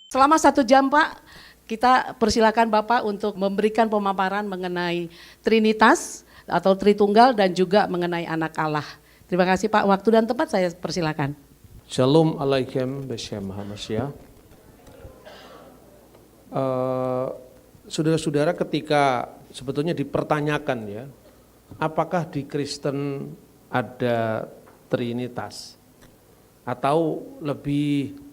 Selama 1 jam Pak, kita persilakan Bapak untuk memberikan pemaparan mengenai Trinitas atau Tritunggal dan juga mengenai anak Allah. Terima kasih Pak, waktu dan tempat saya persilakan. Shalom alaikum Beshem Hamasya. Saudara-saudara, ketika sebetulnya dipertanyakan ya, apakah di Kristen ada Trinitas? Atau lebih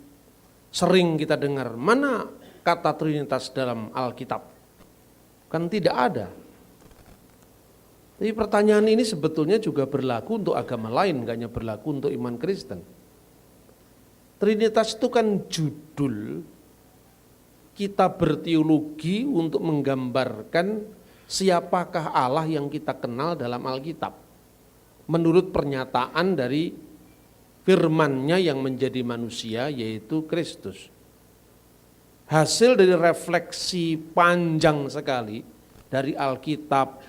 sering kita dengar, mana kata Trinitas dalam Alkitab? Kan tidak ada. Tapi pertanyaan ini sebetulnya juga berlaku untuk agama lain, gak hanya berlaku untuk iman Kristen. Trinitas itu kan judul kita berteologi untuk menggambarkan siapakah Allah yang kita kenal dalam Alkitab. Menurut pernyataan dari firman-Nya yang menjadi manusia, yaitu Kristus. Hasil dari refleksi panjang sekali dari Alkitab,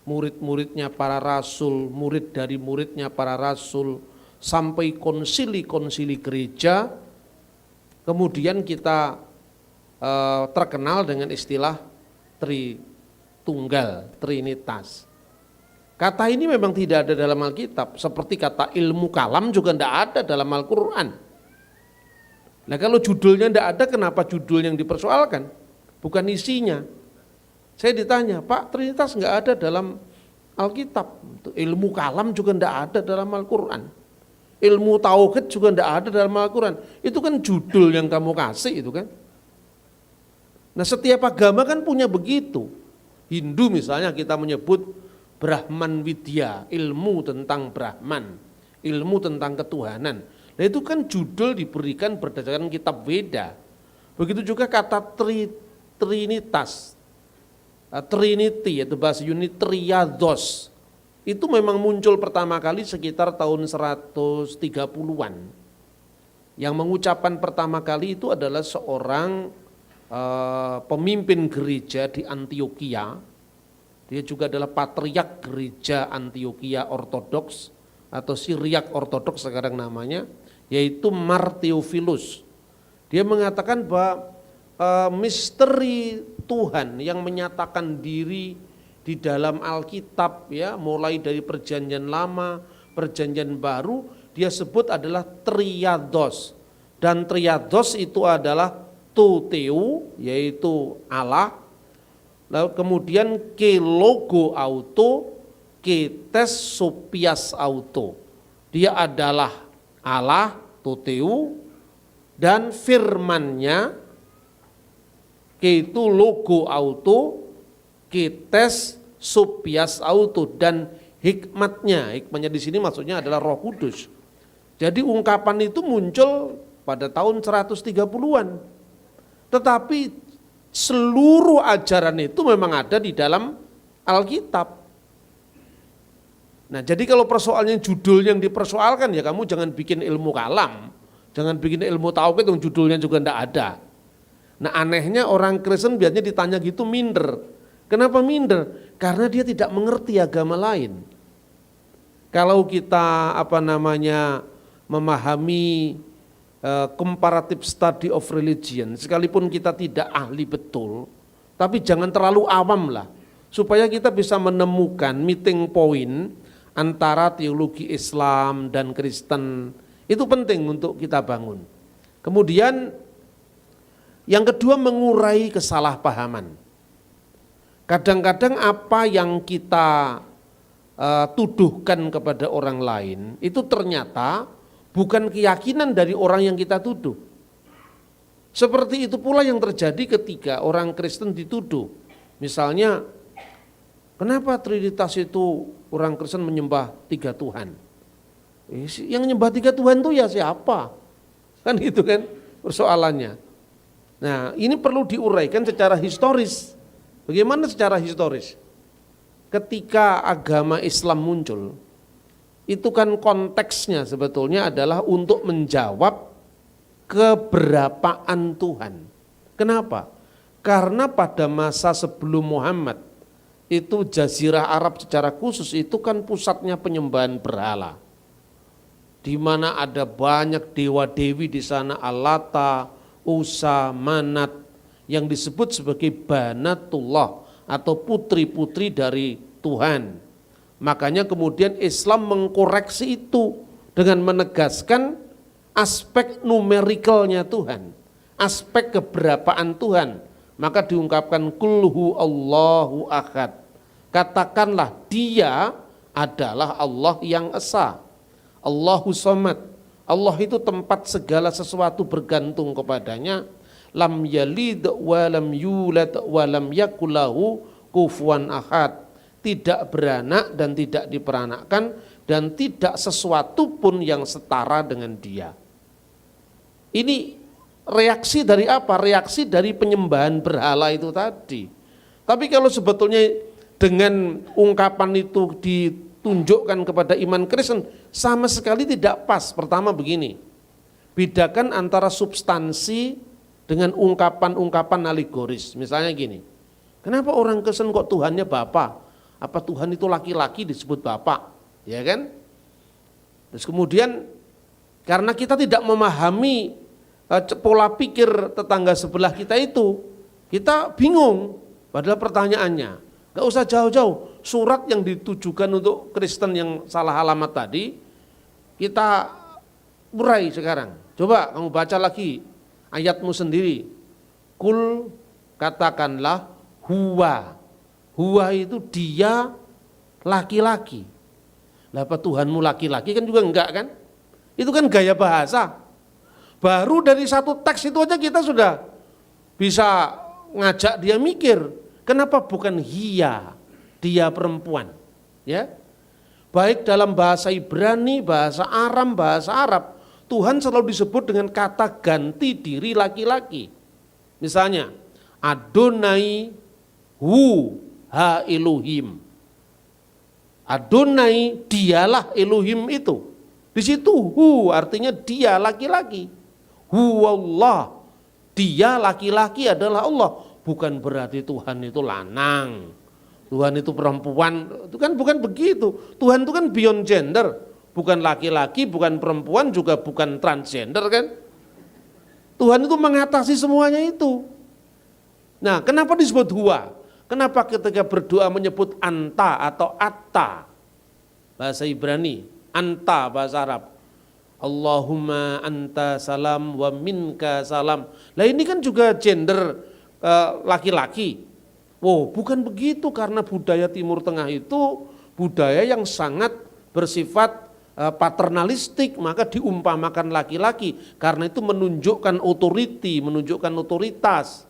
murid-muridnya para rasul, murid dari muridnya para rasul, sampai konsili-konsili gereja, kemudian kita terkenal dengan istilah Tritunggal, Trinitas. Kata ini memang tidak ada dalam Alkitab, seperti kata ilmu kalam juga tidak ada dalam Al-Quran. Nah kalau judulnya tidak ada, kenapa judul yang dipersoalkan? Bukan isinya. Saya ditanya, Pak, Trinitas nggak ada dalam Alkitab. Ilmu kalam juga tidak ada dalam Al-Quran. Ilmu tauhid juga tidak ada dalam Al-Quran. Itu kan judul yang kamu kasih itu kan. Nah setiap agama kan punya begitu. Hindu misalnya kita menyebut Brahman Widya, ilmu tentang Brahman, ilmu tentang ketuhanan. Nah itu kan judul diberikan berdasarkan kitab Weda. Begitu juga kata Trinitas, Trinity atau bahasa Yunani Triados. Itu memang muncul pertama kali sekitar tahun 130-an. Yang mengucapkan pertama kali itu adalah seorang pemimpin gereja di Antioquia. Dia juga adalah patriark gereja Antioquia Ortodoks atau Syriak Ortodoks sekarang namanya, yaitu Martheophilus. Dia mengatakan bahwa misteri Tuhan yang menyatakan diri di dalam Alkitab ya, mulai dari Perjanjian Lama, Perjanjian Baru, dia sebut adalah triados. Dan triados itu adalah Theou, yaitu Allah. Lalu kemudian ke logo auto, ke tes sopias auto. Dia adalah Allah, Theou, dan firman-Nya, ke itu logo auto, ke tes sopias auto, dan hikmatnya di sini maksudnya adalah Roh Kudus. Jadi ungkapan itu muncul pada tahun 130-an. Tetapi seluruh ajaran itu memang ada di dalam Alkitab. Nah jadi kalau persoalannya judul yang dipersoalkan, ya kamu jangan bikin ilmu kalam, jangan bikin ilmu tauhid yang judulnya juga tidak ada. Nah anehnya orang Kristen biasanya ditanya gitu minder. Kenapa minder? Karena dia tidak mengerti agama lain. Kalau kita memahami comparative study of religion, sekalipun kita tidak ahli betul, tapi jangan terlalu awam lah, supaya kita bisa menemukan meeting point antara teologi Islam dan Kristen. Itu penting untuk kita bangun. Kemudian yang kedua, mengurai kesalahpahaman. Kadang-kadang apa yang kita tuduhkan kepada orang lain itu ternyata bukan keyakinan dari orang yang kita tuduh. Seperti itu pula yang terjadi ketika orang Kristen dituduh. Misalnya, kenapa Trinitas itu orang Kristen menyembah 3 Tuhan? Yang menyembah 3 Tuhan itu ya siapa? Kan gitu kan persoalannya. Nah ini perlu diuraikan secara historis. Bagaimana secara historis? Ketika agama Islam muncul, itu kan konteksnya sebetulnya adalah untuk menjawab keberapaan Tuhan. Kenapa? Karena pada masa sebelum Muhammad itu Jazirah Arab secara khusus itu kan pusatnya penyembahan berhala. Di mana ada banyak dewa-dewi di sana, Al-Lata, Usa, Manat, yang disebut sebagai banatullah atau putri-putri dari Tuhan. Makanya kemudian Islam mengkoreksi itu dengan menegaskan aspek numerikalnya Tuhan, aspek keberapaan Tuhan. Maka diungkapkan kulhu Allahu ahad. Katakanlah dia adalah Allah yang esa. Allahu somad. Allah itu tempat segala sesuatu bergantung kepadanya. Lam yalid wa lam yulad wa lam yakulahu kufuwan ahad. Tidak beranak dan tidak diperanakkan dan tidak sesuatu pun yang setara dengan dia. Ini reaksi dari apa? Reaksi dari penyembahan berhala itu tadi. Tapi kalau sebetulnya dengan ungkapan itu ditunjukkan kepada iman Kristen, sama sekali tidak pas. Pertama begini, bedakan antara substansi dengan ungkapan-ungkapan alegoris. Misalnya gini, kenapa orang Kristen kok Tuhannya Bapa? Apa Tuhan itu laki-laki disebut Bapa? Ya kan? Terus kemudian karena kita tidak memahami pola pikir tetangga sebelah kita itu, kita bingung. Padahal pertanyaannya, gak usah jauh-jauh, surat yang ditujukan untuk Kristen yang salah alamat tadi, kita urai sekarang. Coba kamu baca lagi ayatmu sendiri. Kul, katakanlah, huwa. Huwa itu dia laki-laki. Lah apa Tuhanmu laki-laki kan juga enggak kan? Itu kan gaya bahasa. Baru dari satu teks itu aja kita sudah bisa ngajak dia mikir, kenapa bukan hiya, dia perempuan, ya? Baik dalam bahasa Ibrani, bahasa Aram, bahasa Arab, Tuhan selalu disebut dengan kata ganti diri laki-laki. Misalnya, Adonai hu ha Elohim. Adonai dialah Elohim itu. Di situ hu artinya dia laki-laki. Huwallah, dia laki-laki adalah Allah. Bukan berarti Tuhan itu lanang, Tuhan itu perempuan, itu kan bukan begitu. Tuhan itu kan beyond gender, bukan laki-laki, bukan perempuan, juga bukan transgender kan. Tuhan itu mengatasi semuanya itu. Nah, kenapa disebut huwa? Kenapa ketika berdoa menyebut anta atau atta, bahasa Ibrani, anta bahasa Arab, Allahumma anta salam wa minka salam. Lah ini kan juga gender laki-laki. Wow, bukan begitu, karena budaya Timur Tengah itu budaya yang sangat bersifat paternalistik, maka diumpamakan laki-laki karena itu menunjukkan authority, menunjukkan otoritas.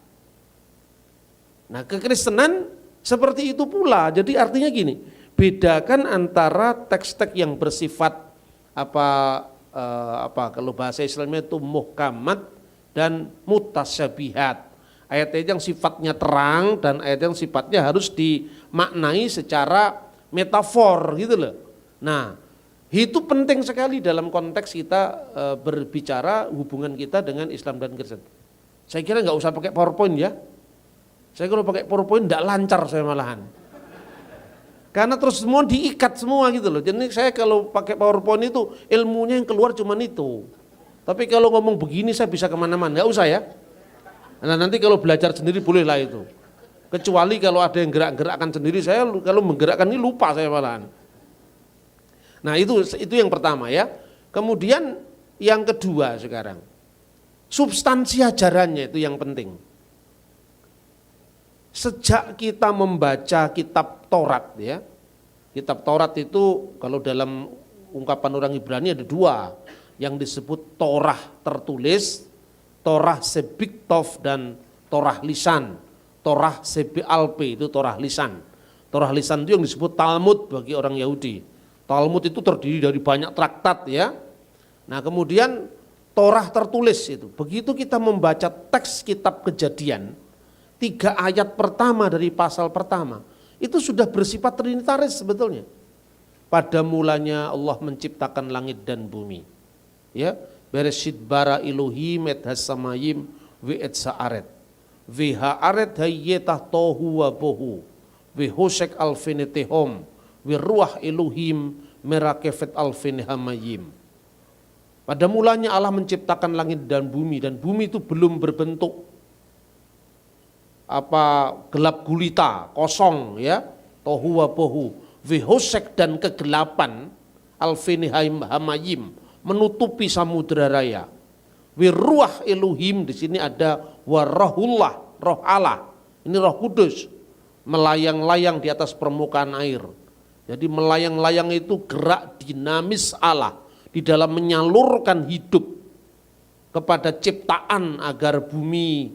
Nah, kekristenan seperti itu pula. Jadi artinya gini, bedakan antara teks-teks yang bersifat kalau bahasa Islamnya itu muhkamat dan mutasyabihat. Ayat-ayat yang sifatnya terang dan ayat yang sifatnya harus dimaknai secara metafor gitu loh. Nah, itu penting sekali dalam konteks kita berbicara hubungan kita dengan Islam dan Kristen. Saya kira nggak usah pakai PowerPoint ya. Saya kalau pakai PowerPoint nggak lancar saya malahan. Karena terus semua diikat semua gitu loh. Jadi saya kalau pakai PowerPoint itu ilmunya yang keluar cuman itu. Tapi kalau ngomong begini saya bisa kemana-mana, nggak usah ya. Nah nanti kalau belajar sendiri bolehlah itu. Kecuali kalau ada yang gerak-gerakkan sendiri, saya kalau menggerakkan ini lupa saya malahan. Nah itu yang pertama ya. Kemudian yang kedua sekarang, substansi ajarannya itu yang penting. Sejak kita membaca kitab Taurat ya, kitab Taurat itu kalau dalam ungkapan orang Ibrani ada dua, yang disebut Torah tertulis, Torah sebiktov dan Torah lisan. Torah sebi alpe itu Torah lisan. Torah lisan itu yang disebut Talmud bagi orang Yahudi. Talmud itu terdiri dari banyak traktat ya. Nah kemudian Torah tertulis itu, begitu kita membaca teks kitab Kejadian, 3 ayat pertama dari pasal pertama itu sudah bersifat trinitaris sebetulnya. Pada mulanya Allah menciptakan langit dan bumi. Ya, Bereshit bara Elohim et hasamayim ve et sa'aret. Ve ha'aret hayyetah tohu wa bohu. Ve hosek alfenetehom. Ve ruah Elohim merakefet alfenehamayim. Pada mulanya Allah menciptakan langit dan bumi itu belum berbentuk gelap gulita, kosong ya, tohu wa bohu, vihosek dan kegelapan, alfini hamayim, menutupi samudra raya. Wirruah Elohim, di sini ada warahullah, roh Allah. Ini Roh Kudus melayang-layang di atas permukaan air. Jadi melayang-layang itu gerak dinamis Allah di dalam menyalurkan hidup kepada ciptaan agar bumi,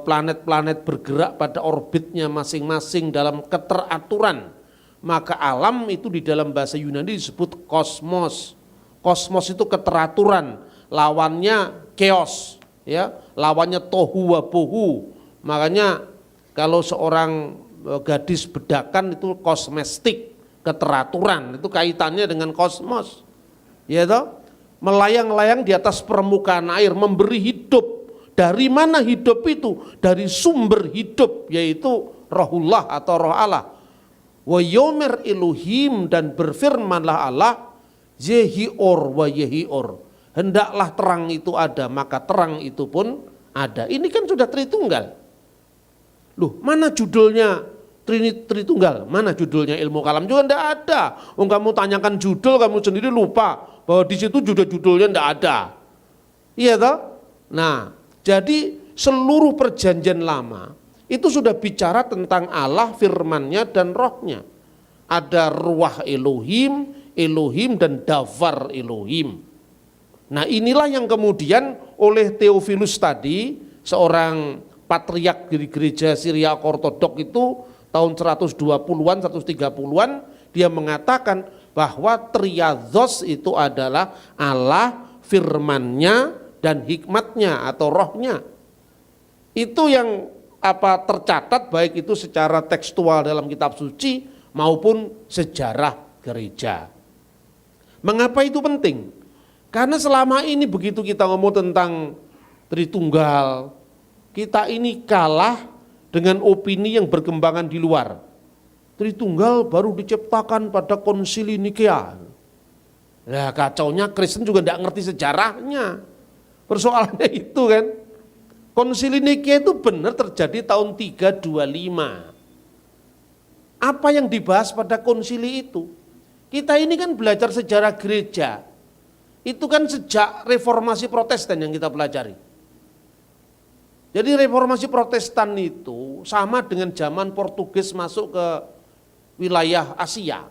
planet-planet bergerak pada orbitnya masing-masing dalam keteraturan. Maka alam itu di dalam bahasa Yunani disebut kosmos. Kosmos itu keteraturan, lawannya chaos, ya, lawannya tohu wa bohu. Makanya kalau seorang gadis bedakan itu kosmestik, keteraturan, itu kaitannya dengan kosmos. Ya toh? Melayang-layang di atas permukaan air, memberi hidup. Dari mana hidup itu? Dari sumber hidup, yaitu Rohullah atau Roh Allah. Wa yomer Elohim, dan berfirmanlah Allah, Yehior wa Yehior. Hendaklah terang itu ada, maka terang itu pun ada. Ini kan sudah Tritunggal. Loh, mana judulnya Tritunggal? Mana judulnya ilmu kalam? Juga enggak ada. Kamu tanyakan judul, kamu sendiri lupa bahwa di situ judulnya enggak ada. Iya toh? Nah, jadi seluruh perjanjian lama itu sudah bicara tentang Allah, firman-Nya dan rohnya. Ada ruah Elohim, Elohim dan davar Elohim. Nah, inilah yang kemudian oleh Theophilus tadi, seorang patriark dari gereja Syria Ortodok itu tahun 120-an, 130-an, dia mengatakan bahwa triados itu adalah Allah, firman-Nya dan hikmatnya atau rohnya. Itu yang tercatat baik itu secara tekstual dalam kitab suci maupun sejarah gereja. Mengapa itu penting? Karena selama ini begitu kita ngomong tentang Tritunggal, kita ini kalah dengan opini yang berkembangan di luar. Tritunggal baru diciptakan pada konsili Nikea. Nah, kacaunya Kristen juga tidak ngerti sejarahnya. Persoalannya itu kan, konsili Nikea itu benar terjadi tahun 325. Apa yang dibahas pada konsili itu? Kita ini kan belajar sejarah gereja. Itu kan sejak reformasi Protestan yang kita pelajari. Jadi reformasi Protestan itu sama dengan zaman Portugis masuk ke wilayah Asia.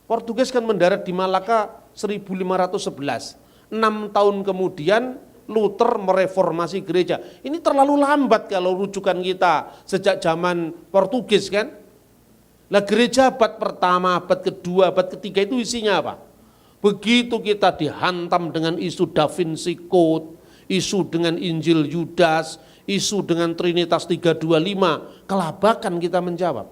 Portugis kan mendarat di Malaka 1511. 6 tahun kemudian Luther mereformasi gereja. Ini terlalu lambat kalau rujukan kita sejak zaman Portugis kan. Nah, gereja abad pertama, abad kedua, abad ketiga itu isinya apa? Begitu kita dihantam dengan isu Da Vinci Code, isu dengan Injil Yudas, isu dengan Trinitas 325, kelabakan kita menjawab.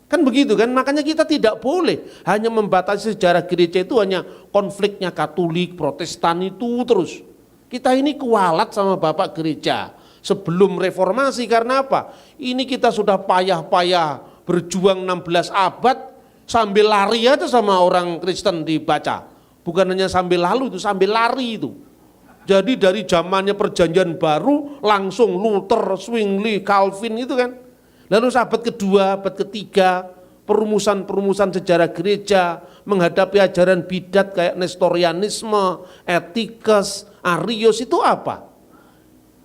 Kan begitu kan, makanya kita tidak boleh hanya membatasi sejarah gereja itu hanya konfliknya Katolik, Protestan itu terus. Kita ini kualat sama Bapak Gereja sebelum reformasi karena apa? Ini kita sudah payah-payah berjuang 16 abad sambil lari aja sama orang Kristen dibaca. Bukan hanya sambil lalu itu, sambil lari itu. Jadi dari zamannya perjanjian baru langsung Luther, Zwingli, Calvin itu kan. Lalu abad kedua, abad ketiga, perumusan-perumusan sejarah gereja, menghadapi ajaran bidat kayak Nestorianisme, Etikus, Arius itu apa?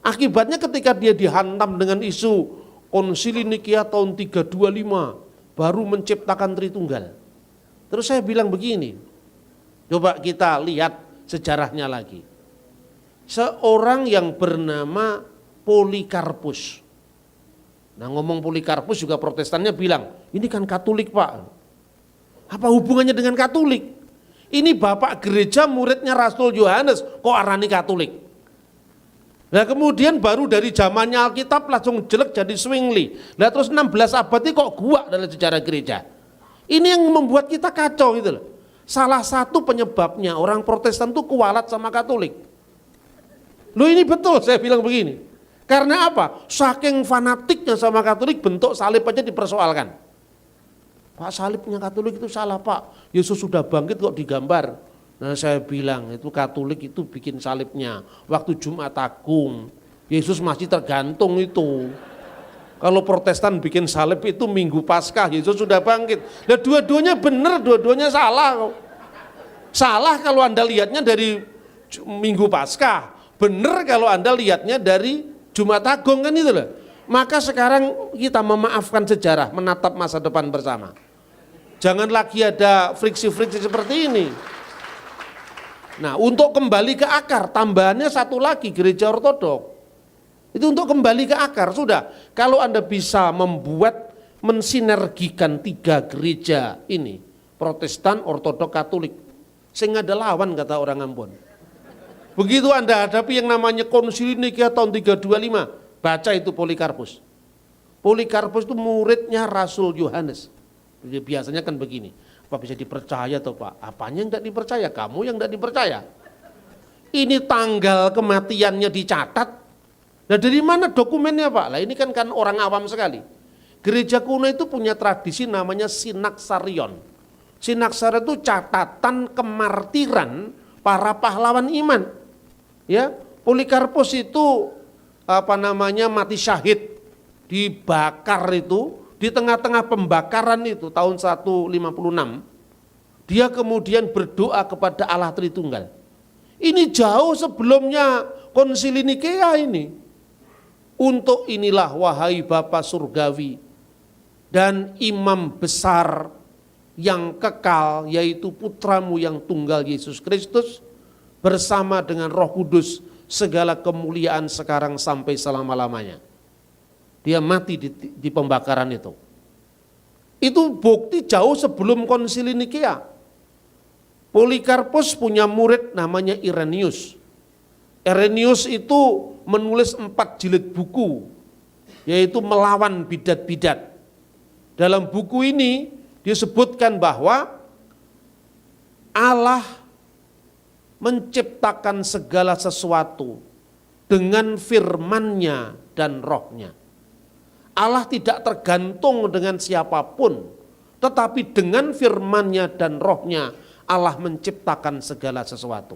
Akibatnya ketika dia dihantam dengan isu konsili Nikea tahun 325, baru menciptakan Tritunggal. Terus saya bilang begini, coba kita lihat sejarahnya lagi. Seorang yang bernama Polikarpus. Nah, ngomong Polikarpus juga Protestannya bilang, ini kan Katolik Pak. Apa hubungannya dengan Katolik? Ini Bapak Gereja muridnya Rasul Yohanes, kok arani Katolik? Nah, kemudian baru dari zamannya Alkitab langsung jelek jadi Zwingli. Nah, terus 16 abad ini kok gua dalam sejarah gereja. Ini yang membuat kita kacau gitu loh. Salah satu penyebabnya orang Protestan tuh kualat sama Katolik. Loh, ini betul saya bilang begini. Karena apa? Saking fanatiknya sama Katolik, bentuk salib aja dipersoalkan. Pak, salibnya Katolik itu salah Pak. Yesus sudah bangkit kok digambar. Nah saya bilang itu Katolik itu bikin salibnya waktu Jumat Agung. Yesus masih tergantung itu. Kalau Protestan bikin salib itu Minggu Paskah, Yesus sudah bangkit. Nah dua-duanya benar, dua-duanya salah. Salah kalau Anda lihatnya dari Minggu Paskah, benar kalau Anda lihatnya dari Jumat Agung, kan itu loh. Maka sekarang kita memaafkan sejarah, menatap masa depan bersama. Jangan lagi ada friksi-friksi seperti ini. Nah, untuk kembali ke akar, tambahannya satu lagi, gereja ortodok. Itu untuk kembali ke akar, sudah. Kalau Anda bisa mensinergikan 3 gereja ini, Protestan, Ortodok, Katolik, sehingga ada lawan, kata orang Ambon. Begitu Anda hadapi yang namanya Konsili Nikea tahun 325, baca itu Polikarpus. Polikarpus itu muridnya Rasul Yohanes. Biasanya kan begini, apa bisa dipercaya atau Pak? Apanya yang tidak dipercaya? Kamu yang tidak dipercaya. Ini tanggal kematiannya dicatat. Nah dari mana dokumennya Pak? Lah ini kan orang awam sekali. Gereja kuno itu punya tradisi namanya Sinaksarion. Sinaksarion itu catatan kemartiran para pahlawan iman. Ya, Polikarpus itu mati syahid, dibakar itu. Di tengah-tengah pembakaran itu tahun 156, dia kemudian berdoa kepada Allah Tritunggal. Ini jauh sebelumnya Konsili Nikea ini. Untuk inilah wahai Bapa Surgawi dan imam besar yang kekal, yaitu putramu yang tunggal Yesus Kristus, bersama dengan Roh Kudus, segala kemuliaan sekarang sampai selama-lamanya. Dia mati di pembakaran itu. Itu bukti jauh sebelum Konsili Nikea. Polikarpus punya murid namanya Irenaeus. Irenaeus itu menulis 4 jilid buku, yaitu melawan bidat-bidat. Dalam buku ini disebutkan bahwa Allah menciptakan segala sesuatu dengan firman-Nya dan Roh-Nya. Allah tidak tergantung dengan siapapun, tetapi dengan firman-Nya dan Roh-Nya Allah menciptakan segala sesuatu.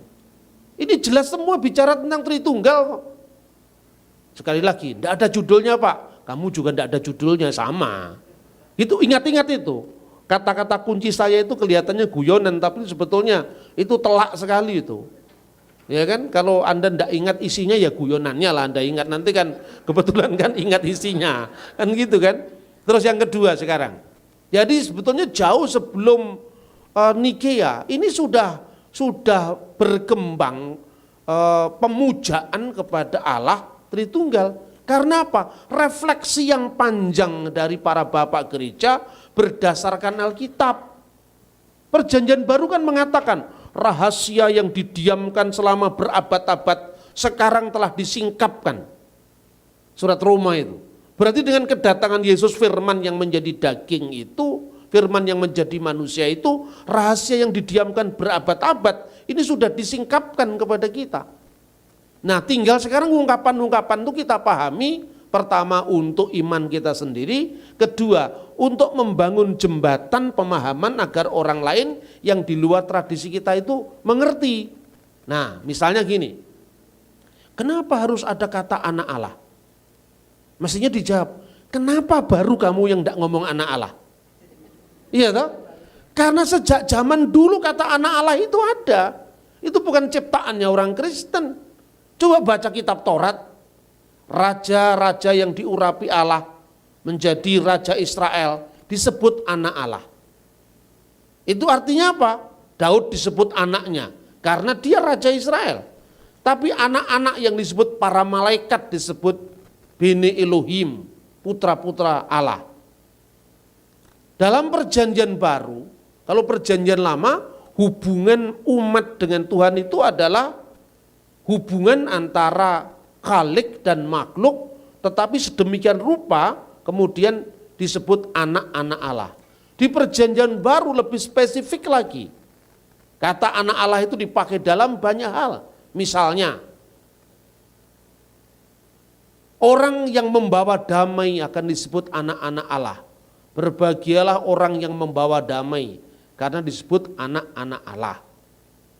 Ini jelas semua bicara tentang Tritunggal. Sekali lagi, tidak ada judulnya Pak, kamu juga tidak ada judulnya, sama. Itu ingat-ingat itu. Kata-kata kunci saya itu kelihatannya guyonan, tapi sebetulnya itu telak sekali itu. Ya kan, kalau Anda tidak ingat isinya ya guyonannya lah Anda ingat, nanti kan kebetulan kan ingat isinya, kan gitu kan. Terus yang kedua sekarang, jadi sebetulnya jauh sebelum Nikea ini sudah berkembang pemujaan kepada Allah Tritunggal. Karena apa? Refleksi yang panjang dari para bapak gereja berdasarkan Alkitab. Perjanjian Baru kan mengatakan rahasia yang didiamkan selama berabad-abad sekarang telah disingkapkan. Surat Roma itu. Berarti dengan kedatangan Yesus, firman yang menjadi daging itu, firman yang menjadi manusia itu, rahasia yang didiamkan berabad-abad ini sudah disingkapkan kepada kita. Nah tinggal sekarang ungkapan-ungkapan itu kita pahami. Pertama untuk iman kita sendiri, kedua untuk membangun jembatan pemahaman agar orang lain yang di luar tradisi kita itu mengerti. Nah misalnya gini, kenapa harus ada kata anak Allah? Mestinya dijawab, kenapa baru kamu yang tidak ngomong anak Allah? Iya toh? Karena sejak zaman dulu kata anak Allah itu ada. Itu bukan ciptaannya orang Kristen. Coba baca kitab Taurat. Raja-raja yang diurapi Allah menjadi raja Israel disebut anak Allah. Itu artinya apa? Daud disebut anaknya karena dia raja Israel. Tapi anak-anak yang disebut para malaikat disebut Bene Elohim, putra-putra Allah. Dalam perjanjian baru, kalau perjanjian lama, hubungan umat dengan Tuhan itu adalah hubungan antara Khalik dan makhluk, tetapi sedemikian rupa kemudian disebut anak-anak Allah. Di perjanjian baru lebih spesifik lagi. Kata anak Allah itu dipakai dalam banyak hal. Misalnya, orang yang membawa damai akan disebut anak-anak Allah. Berbahagialah orang yang membawa damai, karena disebut anak-anak Allah.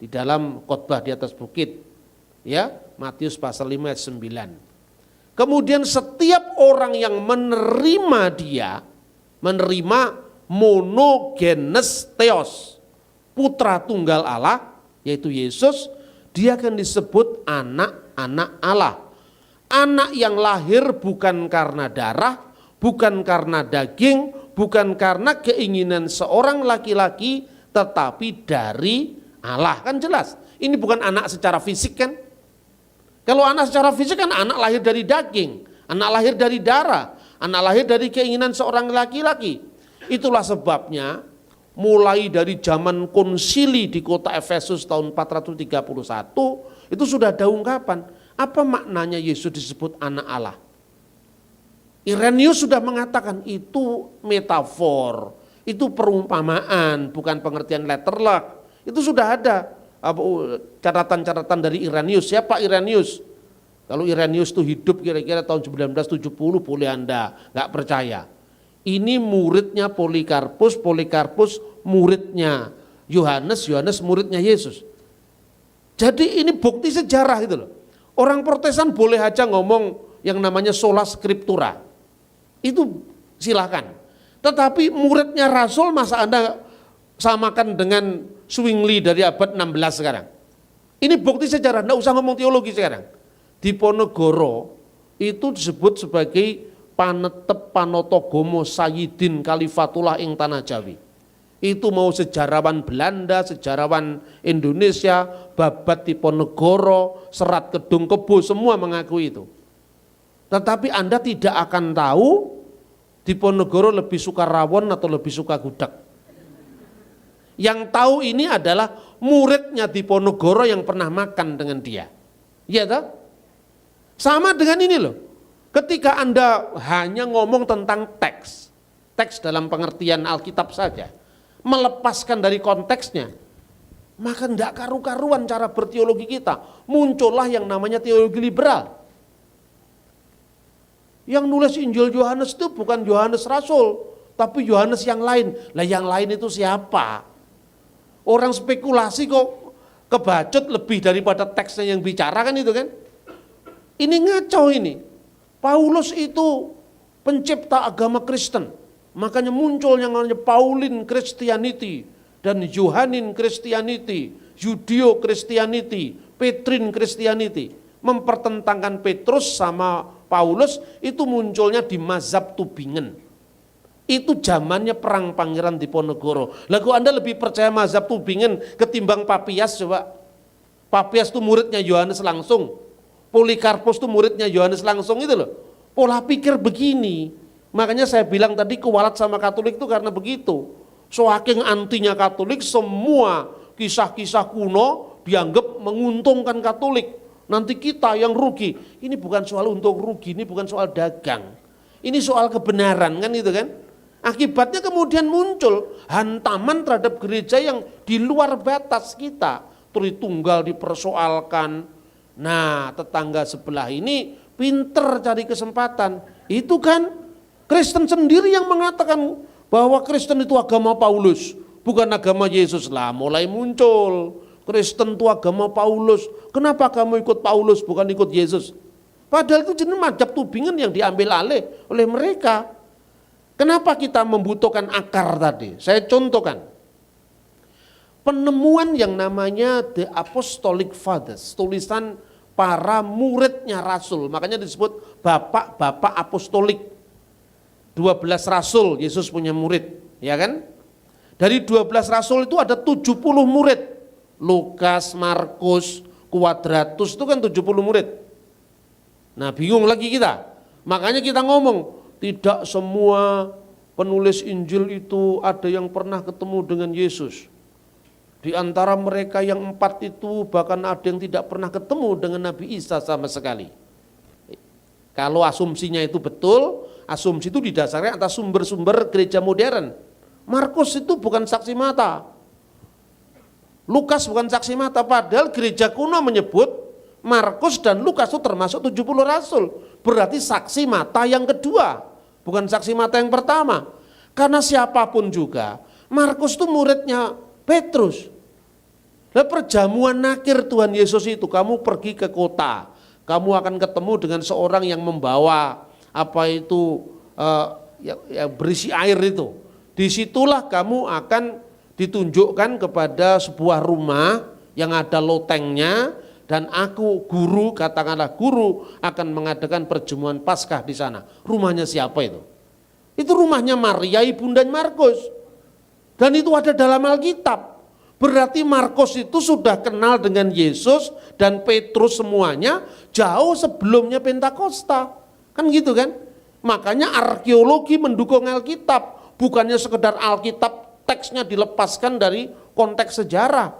di dalam khotbah di atas bukit. Ya, Matius pasal 5 ayat 9. Kemudian setiap orang yang menerima dia, menerima monogenes theos, putra tunggal Allah, yaitu Yesus, dia akan disebut anak-anak Allah. Anak yang lahir bukan karena darah, bukan karena daging, bukan karena keinginan seorang laki-laki, tetapi dari Allah. Kan jelas, ini bukan anak secara fisik kan? Kalau anak secara fisik kan anak lahir dari daging, anak lahir dari darah, anak lahir dari keinginan seorang laki-laki. Itulah sebabnya mulai dari zaman konsili di kota Efesus tahun 431 itu sudah ada ungkapan. Apa maknanya Yesus disebut anak Allah? Irenaeus sudah mengatakan itu metafor, itu perumpamaan, bukan pengertian letterlock. Itu sudah ada catatan-catatan dari Irenaeus. Siapa Irenaeus? Kalau Irenaeus itu hidup kira-kira tahun 1970, boleh Anda nggak percaya. Ini muridnya Polikarpus, Polikarpus muridnya Yohanes, Yohanes muridnya Yesus. Jadi ini bukti sejarah itu loh. Orang Protestan boleh aja ngomong yang namanya sola scriptura. Itu silahkan. Tetapi muridnya Rasul masa Anda samakan dengan Zwingli dari abad 16 sekarang. Ini bukti sejarah, enggak usah ngomong teologi sekarang. Diponegoro itu disebut sebagai Panetep Panotogomo Sayyidin Khalifatullah ing Tanah Jawi. Itu mau sejarawan Belanda, sejarawan Indonesia, Babat Diponegoro, Serat Kedung Kebo, semua mengakui itu. Tetapi Anda tidak akan tahu Diponegoro lebih suka rawon atau lebih suka gudeg. Yang tahu ini adalah muridnya Diponegoro yang pernah makan dengan dia. Iya toh? Sama dengan ini loh. Ketika Anda hanya ngomong tentang teks dalam pengertian Alkitab saja, melepaskan dari konteksnya, maka tidak karu-karuan cara berteologi kita. Muncullah yang namanya teologi liberal. Yang nulis Injil Yohanes itu bukan Yohanes Rasul, tapi Yohanes yang lain. Lah yang lain itu siapa? Orang spekulasi kok kebacut lebih daripada teksnya yang bicara kan itu kan? Ini ngaco ini. Paulus itu pencipta agama Kristen. Makanya muncul yang namanya Pauline Christianity dan Johannine Christianity, Judeo Christianity, Petrine Christianity. Mempertentangkan Petrus sama Paulus itu munculnya di mazhab Tubingen. Itu zamannya perang Pangeran Diponegoro. Lalu Anda lebih percaya mazhab Tubingen ketimbang Papias coba. Papias itu muridnya Yohanes langsung. Polikarpus itu muridnya Yohanes langsung itu loh. Pola pikir begini. Makanya saya bilang tadi kualat sama Katolik itu karena begitu. Saking antinya Katolik, semua kisah-kisah kuno dianggap menguntungkan Katolik. Nanti kita yang rugi. Ini bukan soal untung rugi, ini bukan soal dagang. Ini soal kebenaran kan itu kan. Akibatnya kemudian muncul hantaman terhadap gereja yang di luar batas kita. Tritunggal dipersoalkan. Nah, tetangga sebelah ini pinter cari kesempatan. Itu kan Kristen sendiri yang mengatakan bahwa Kristen itu agama Paulus, bukan agama Yesus. Lah mulai muncul Kristen itu agama Paulus. Kenapa kamu ikut Paulus bukan ikut Yesus? Padahal itu jenis mazhab Tubingen yang diambil alih oleh mereka. Kenapa kita membutuhkan akar tadi? Saya contohkan. Penemuan yang namanya The Apostolic Fathers, tulisan para muridnya Rasul, makanya disebut bapak-bapak apostolik. 12 Rasul, Yesus punya murid, ya kan? Dari 12 Rasul itu ada 70 murid. Lukas, Markus, Quadratus itu kan 70 murid. Nah bingung lagi kita, makanya kita ngomong, tidak semua penulis Injil itu ada yang pernah ketemu dengan Yesus. Di antara mereka yang 4 itu bahkan ada yang tidak pernah ketemu dengan Nabi Isa sama sekali. Kalau asumsinya itu betul, asumsi itu didasarkan atas sumber-sumber gereja modern. Markus itu bukan saksi mata. Lukas bukan saksi mata, padahal gereja kuno menyebut Markus dan Lukas itu termasuk 70 rasul. Berarti saksi mata yang kedua, bukan saksi mata yang pertama. Karena siapapun juga, Markus itu muridnya Petrus. Lah perjamuan nakir Tuhan Yesus itu, kamu pergi ke kota, kamu akan ketemu dengan seorang yang membawa apa itu berisi air itu. Disitulah kamu akan ditunjukkan kepada sebuah rumah yang ada lotengnya, dan aku guru, katakanlah guru akan mengadakan perjamuan Paskah di sana. Rumahnya siapa itu? Itu rumahnya Maria ibunda Markus. Dan itu ada dalam Alkitab. Berarti Markus itu sudah kenal dengan Yesus dan Petrus semuanya jauh sebelumnya Pentakosta. Kan gitu kan? Makanya arkeologi mendukung Alkitab. Bukannya sekedar Alkitab teksnya dilepaskan dari konteks sejarah.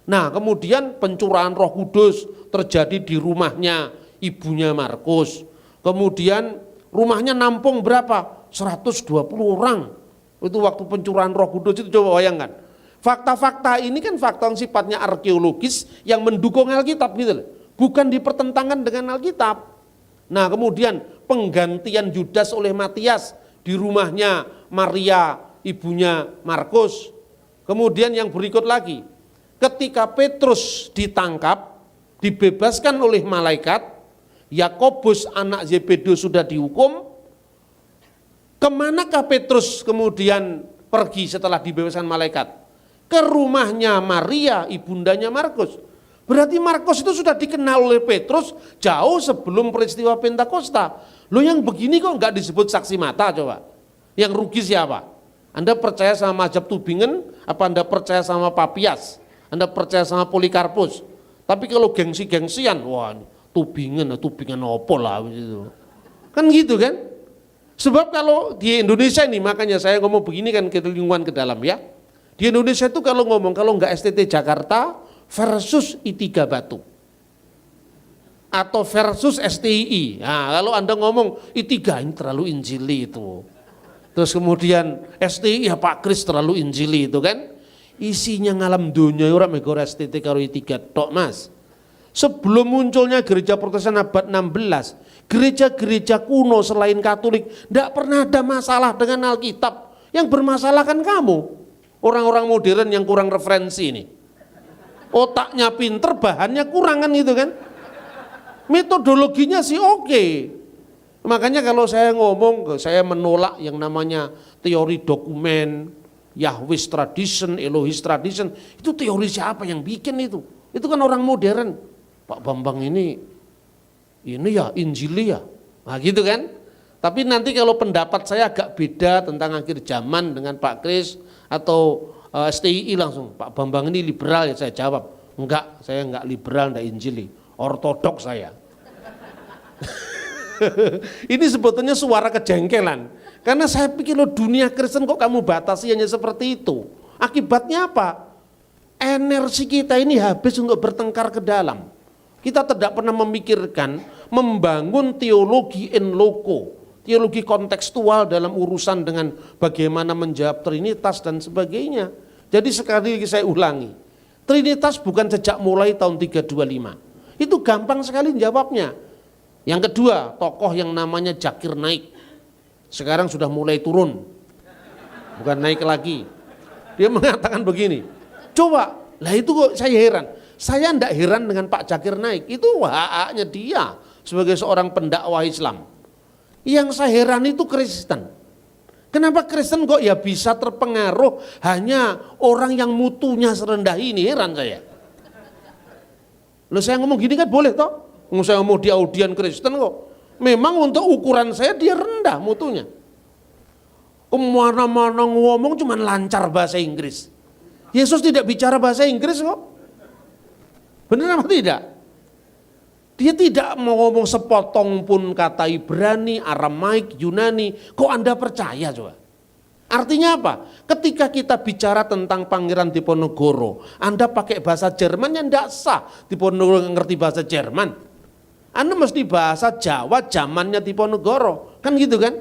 Nah, kemudian pencurahan Roh Kudus terjadi di rumahnya ibunya Markus. Kemudian rumahnya nampung berapa? 120 orang. Itu waktu pencurahan Roh Kudus itu, coba bayangkan. Fakta-fakta ini kan fakta yang sifatnya arkeologis yang mendukung Alkitab gitu loh. Bukan dipertentangkan dengan Alkitab. Nah, kemudian penggantian Yudas oleh Matias di rumahnya Maria ibunya Markus. Kemudian yang berikut lagi, ketika Petrus ditangkap, dibebaskan oleh malaikat, Yakobus anak Zebedeus sudah dihukum. Kemanakah Petrus kemudian pergi setelah dibebaskan malaikat? Ke rumahnya Maria ibundanya Markus. Berarti Markus itu sudah dikenal oleh Petrus jauh sebelum peristiwa Pentakosta. Loh, yang begini kok enggak disebut saksi mata coba? Yang rugi siapa? Anda percaya sama Mazhab Tubingen, apa Anda percaya sama Papias? Anda percaya sama Polikarpus? Tapi kalau gengsi-gengsian, wah Tubingen opo lah gitu. Kan gitu kan? Sebab kalau di Indonesia ini, makanya saya ngomong begini kan ke lingkungan ke dalam ya. Di Indonesia itu kalau ngomong, kalau enggak STT Jakarta versus I3 Batu. Atau versus STII. Nah, kalau Anda ngomong I3 ini terlalu injili itu. Terus kemudian STI ya Pak Kris terlalu injili itu kan. Isinya ngalam dunia orang megor STT karo I3 tok Mas. Sebelum munculnya gereja Protestan abad 16, gereja-gereja kuno selain Katolik tidak pernah ada masalah dengan Alkitab. Yang bermasalah kan kamu, orang-orang modern yang kurang referensi ini. Otaknya pinter, bahannya kurang kan gitu kan. Metodologinya sih oke. Makanya kalau saya ngomong, saya menolak yang namanya teori dokumen, Yahweh's tradition, Elohim's tradition. Itu teori siapa yang bikin itu? Itu kan orang modern. Pak Bambang ini ya Injili ya. Nah gitu kan. Tapi nanti kalau pendapat saya agak beda tentang akhir zaman dengan Pak Kris atau STII langsung. Pak Bambang ini liberal ya, saya jawab. Enggak, saya enggak liberal, enggak Injili. Ortodoks saya. Ini sebetulnya suara kejengkelan. Karena saya pikir loh, dunia Kristen kok kamu batasi hanya seperti itu. Akibatnya apa? Energi kita ini habis untuk bertengkar ke dalam. Kita tidak pernah memikirkan membangun teologi in loco, teologi kontekstual dalam urusan dengan bagaimana menjawab Trinitas dan sebagainya. Jadi sekali lagi saya ulangi, Trinitas bukan sejak mulai tahun 325. Itu gampang sekali jawabnya. Yang kedua, tokoh yang namanya Zakir Naik. Sekarang sudah mulai turun, bukan naik lagi. Dia mengatakan begini, coba, lah itu kok saya heran. Saya tidak heran dengan Pak Zakir Naik, itu hak-haknya dia sebagai seorang pendakwah Islam. Yang saya heran itu Kristen. Kenapa Kristen kok ya bisa terpengaruh hanya orang yang mutunya serendah ini, heran saya. Loh, saya ngomong gini kan boleh toh? Saya ngomong di audien Kristen kok. Memang untuk ukuran saya dia rendah mutunya. Kemana-mana ngomong cuma lancar bahasa Inggris. Yesus tidak bicara bahasa Inggris kok. Benar apa tidak? Dia tidak mau ngomong sepotong pun kata Ibrani, Aramaik, Yunani. Kok Anda percaya coba? Artinya apa? Ketika kita bicara tentang Pangeran Diponegoro, Anda pakai bahasa Jerman yang tidak sah. Diponegoro ngerti bahasa Jerman. Anda mesti bahasa Jawa zamannya Diponegoro. Kan gitu kan?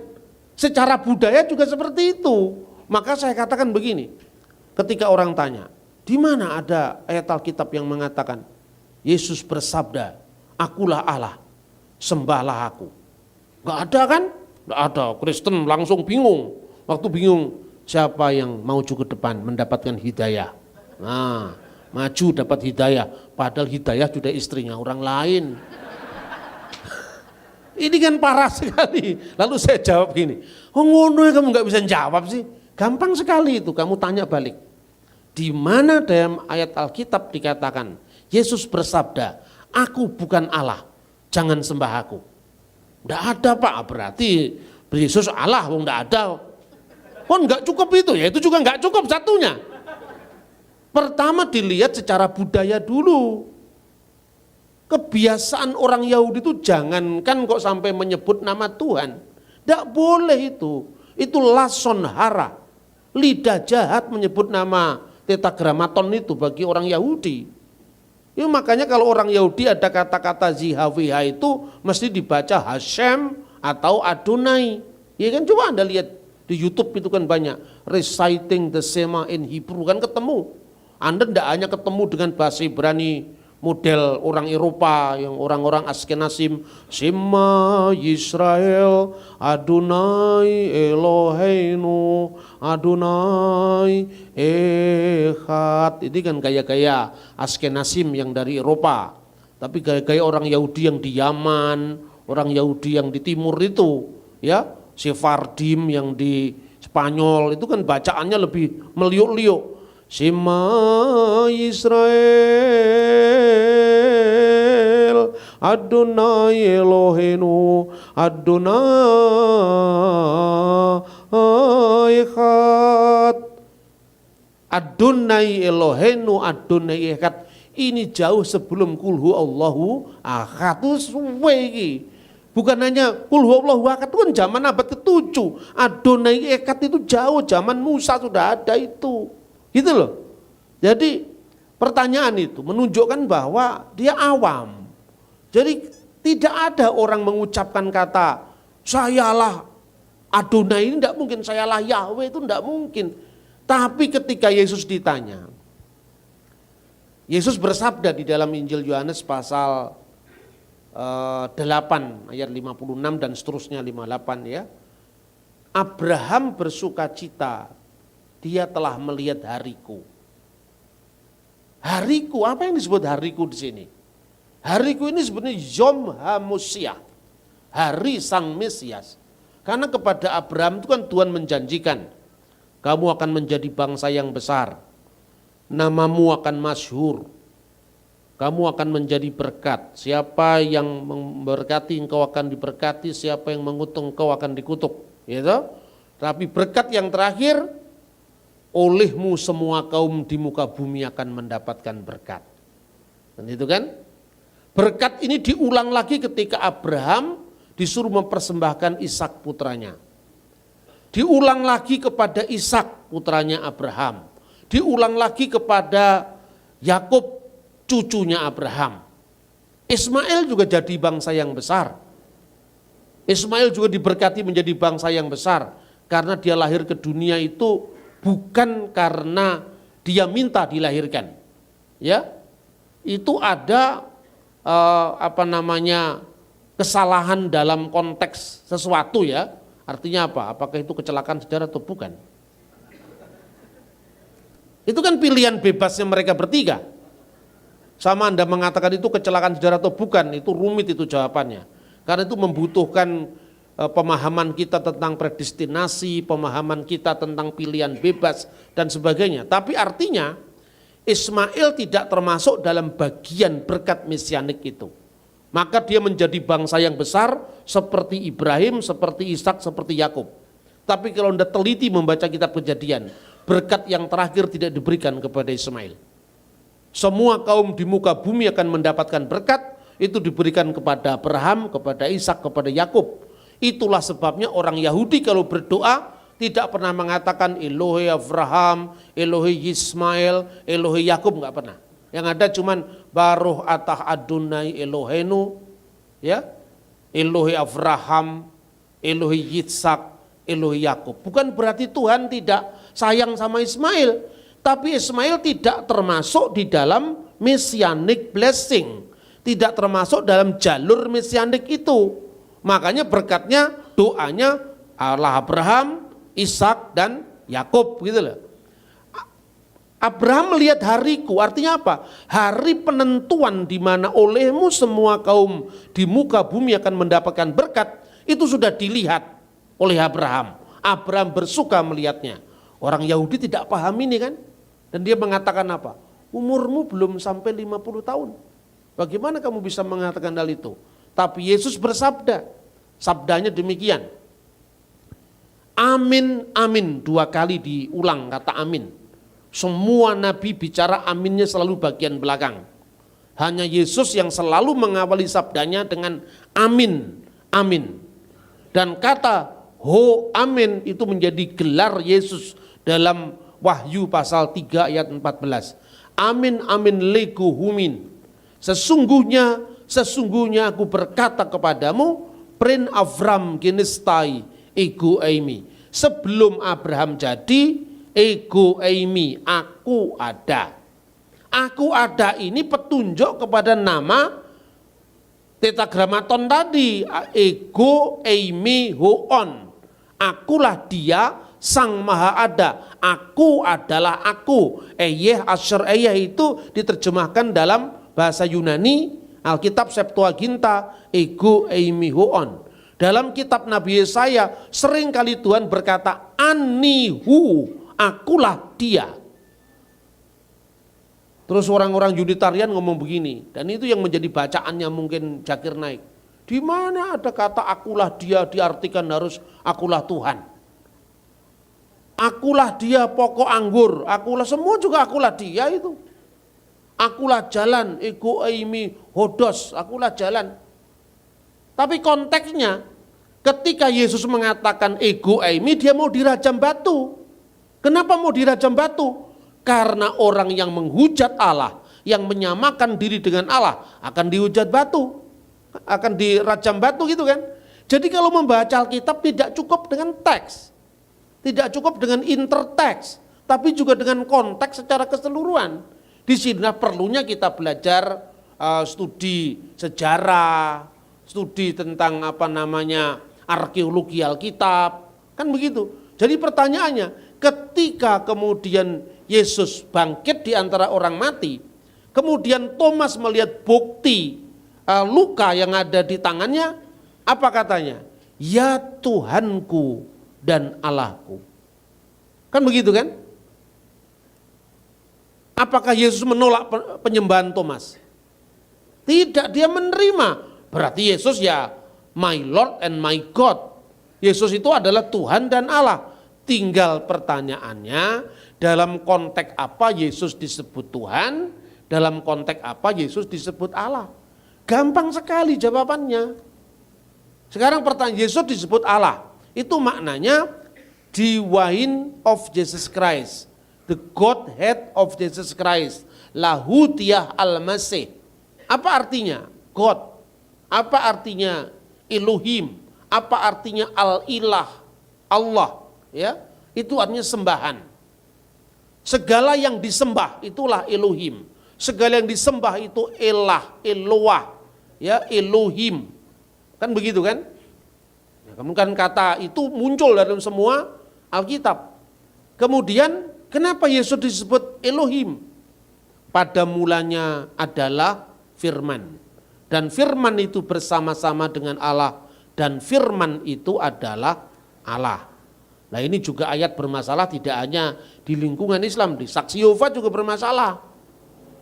Secara budaya juga seperti itu. Maka saya katakan begini. Ketika orang tanya, di mana ada ayat Alkitab yang mengatakan Yesus bersabda, akulah Allah, sembahlah aku. Enggak ada kan? Enggak ada. Kristen langsung bingung. Waktu bingung, siapa yang maju ke depan mendapatkan hidayah? Nah, maju dapat hidayah, padahal hidayah sudah istrinya orang lain. Ini kan parah sekali. Lalu saya jawab gini, oh ngono ya kamu nggak bisa jawab sih? Gampang sekali itu, kamu tanya balik. Di mana dalam ayat Alkitab dikatakan, Yesus bersabda, aku bukan Allah, jangan sembah aku. Nggak ada Pak, berarti Yesus Allah, nggak ada. Oh nggak cukup itu, ya itu juga nggak cukup satunya. Pertama dilihat secara budaya dulu. Kebiasaan orang Yahudi itu jangankan kok sampai menyebut nama Tuhan. Tidak boleh itu. Itu lason hara. Lidah jahat menyebut nama tetragrammaton itu bagi orang Yahudi. Ya, makanya kalau orang Yahudi ada kata-kata ZHWH itu mesti dibaca Hashem atau Adonai. Ya kan coba Anda lihat di YouTube itu kan banyak. Reciting the Shema in Hebrew kan ketemu. Anda tidak hanya ketemu dengan bahasa Ibrani model orang Eropa yang orang-orang Askenazim, Shema Yisrael Adonai Eloheinu Adonai Echad. Ini kan gaya-gaya Askenazim yang dari Eropa. Tapi gaya-gaya orang Yahudi yang di Yaman, orang Yahudi yang di timur itu, ya, Sephardim yang di Spanyol itu kan bacaannya lebih meliuk-liuk. Shema Yisrael Adonai Eloheinu Adonai Echad. Adonai Eloheinu Adonai Echad ini jauh sebelum kulhu Allahu Ahad. Itu suwe iki. Bukan hanya kulhu Allahu Ahad itu kan zaman abad ke-7. Adonai Echad itu jauh zaman Musa sudah ada itu. Gitu loh. Jadi pertanyaan itu menunjukkan bahwa dia awam. Jadi tidak ada orang mengucapkan kata sayalah Adonai, ini tidak mungkin, sayalah Yahweh itu tidak mungkin. Tapi ketika Yesus ditanya, Yesus bersabda di dalam Injil Yohanes pasal 8 ayat 56 dan seterusnya 58 ya. Abraham bersukacita, dia telah melihat hariku. Hariku, apa yang disebut hariku di sini? Hariku ini sebenarnya Yom HaMoshiach, hari Sang Mesias. Karena kepada Abraham itu kan Tuhan menjanjikan, kamu akan menjadi bangsa yang besar, namamu akan masyhur, kamu akan menjadi berkat. Siapa yang memberkati engkau akan diberkati, siapa yang mengutuk engkau akan dikutuk. Gitu? Tapi berkat yang terakhir, olehmu semua kaum di muka bumi akan mendapatkan berkat. Dan itu kan, berkat ini diulang lagi ketika Abraham disuruh mempersembahkan Ishak putranya. Diulang lagi kepada Ishak putranya Abraham. Diulang lagi kepada Yakub cucunya Abraham. Ismail juga jadi bangsa yang besar. Ismail juga diberkati menjadi bangsa yang besar karena dia lahir ke dunia itu bukan karena dia minta dilahirkan, ya, itu ada kesalahan dalam konteks sesuatu ya. Artinya apa? Apakah itu kecelakaan sejarah atau bukan? Itu kan pilihan bebasnya mereka bertiga. Sama Anda mengatakan itu kecelakaan sejarah atau bukan, itu rumit itu jawabannya. Karena itu membutuhkan pemahaman kita tentang predestinasi, pemahaman kita tentang pilihan bebas dan sebagainya. Tapi artinya Ismail tidak termasuk dalam bagian berkat mesianik itu. Maka dia menjadi bangsa yang besar seperti Ibrahim, seperti Ishak, seperti Yakub. Tapi kalau Anda teliti membaca kitab Kejadian, berkat yang terakhir tidak diberikan kepada Ismail. Semua kaum di muka bumi akan mendapatkan berkat, itu diberikan kepada Abraham, kepada Ishak, kepada Yakub. Itulah sebabnya orang Yahudi kalau berdoa tidak pernah mengatakan Elohe Abraham, Elohe Ismail, Elohe Yakub, enggak pernah. Yang ada cuman Baruch atah Adonai Elohenu, ya, Elohe Abraham, Elohe Yitzhak, Elohe Yakub. Bukan berarti Tuhan tidak sayang sama Ismail, tapi Ismail tidak termasuk di dalam messianic blessing, tidak termasuk dalam jalur messianik itu. Makanya berkatnya, doanya Allah Abraham, Ishak dan Yakub gitu loh. Abraham melihat hariku, artinya apa? Hari penentuan di mana olehmu semua kaum di muka bumi akan mendapatkan berkat, itu sudah dilihat oleh Abraham. Abraham bersuka melihatnya. Orang Yahudi tidak paham ini kan? Dan dia mengatakan apa? Umurmu belum sampai 50 tahun. Bagaimana kamu bisa mengatakan hal itu? Tapi Yesus bersabda, sabdanya demikian. Amin, amin, 2 kali diulang kata amin. Semua nabi bicara aminnya selalu bagian belakang. Hanya Yesus yang selalu mengawali sabdanya dengan amin, amin. Dan kata ho amin itu menjadi gelar Yesus dalam Wahyu pasal 3 ayat 14. Amin, amin lego humin. Sesungguhnya aku berkata kepadamu, prin Avram genestai ego eimi. Sebelum Abraham jadi, ego eimi, aku ada. Aku ada ini petunjuk kepada nama tetragramaton tadi, ego eimi hoon. Akulah dia sang maha ada. Aku adalah aku. Eyeh asyur eyeh itu diterjemahkan dalam bahasa Yunani, Alkitab Septuaginta, ego eimi hoon. Dalam kitab Nabi Yesaya sering kali Tuhan berkata anihu, akulah dia. Terus orang-orang Unitarian ngomong begini, dan itu yang menjadi bacaannya mungkin Zakir Naik. Di mana ada kata akulah dia diartikan harus akulah Tuhan. Akulah dia pokok anggur, akulah semua juga akulah dia itu. Akulah jalan, ego eimi hodos, akulah jalan. Tapi konteksnya ketika Yesus mengatakan ego eimi, dia mau dirajam batu. Kenapa mau dirajam batu? Karena orang yang menghujat Allah, yang menyamakan diri dengan Allah akan dihujat batu, akan dirajam batu gitu kan. Jadi kalau membaca Alkitab tidak cukup dengan teks, tidak cukup dengan interteks, tapi juga dengan konteks secara keseluruhan. Di sini perlunya kita belajar studi sejarah, studi tentang arkeologi Alkitab, kan begitu. Jadi pertanyaannya, ketika kemudian Yesus bangkit di antara orang mati, kemudian Thomas melihat bukti luka yang ada di tangannya, apa katanya? Ya Tuhanku dan Allahku. Kan begitu kan? Apakah Yesus menolak penyembahan Thomas? Tidak, dia menerima. Berarti Yesus ya my Lord and my God. Yesus itu adalah Tuhan dan Allah. Tinggal pertanyaannya, dalam konteks apa Yesus disebut Tuhan, dalam konteks apa Yesus disebut Allah. Gampang sekali jawabannya. Sekarang pertanyaan, Yesus disebut Allah. Itu maknanya divine of Jesus Christ. The Godhead of Jesus Christ. Lahutiyah al-Masih. Apa artinya? God. Apa artinya Elohim? Apa artinya al-ilah? Allah. Ya, itu artinya sembahan. Segala yang disembah itulah Elohim. Segala yang disembah itu elah, Eloah, ya, Elohim. Kan begitu kan? Ya, kemudian kata itu muncul dalam semua Alkitab. Kemudian kenapa Yesus disebut Elohim? Pada mulanya adalah firman. Dan firman itu bersama-sama dengan Allah. Dan firman itu adalah Allah. Nah ini juga ayat bermasalah tidak hanya di lingkungan Islam, di Saksi Yehova juga bermasalah.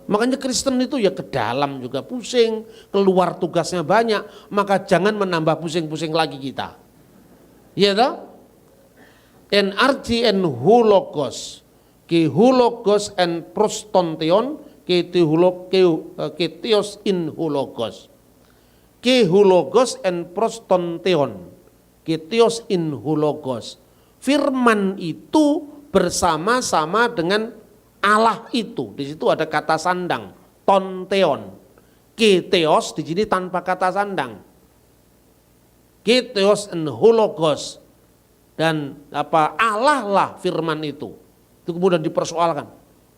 Makanya Kristen itu ya ke dalam juga pusing, keluar tugasnya banyak, maka jangan menambah pusing-pusing lagi kita. Iya toh? NRG and hologos, ke hologos and prostonteon, ke theos in hologos. Ke hologos and prostonteon, ke theos in hologos. Firman itu bersama-sama dengan Allah itu. Di situ ada kata sandang, tonteon. Keteos di sini tanpa kata sandang. Keteos and hologos. Dan Allah lah firman itu. Itu kemudian dipersoalkan.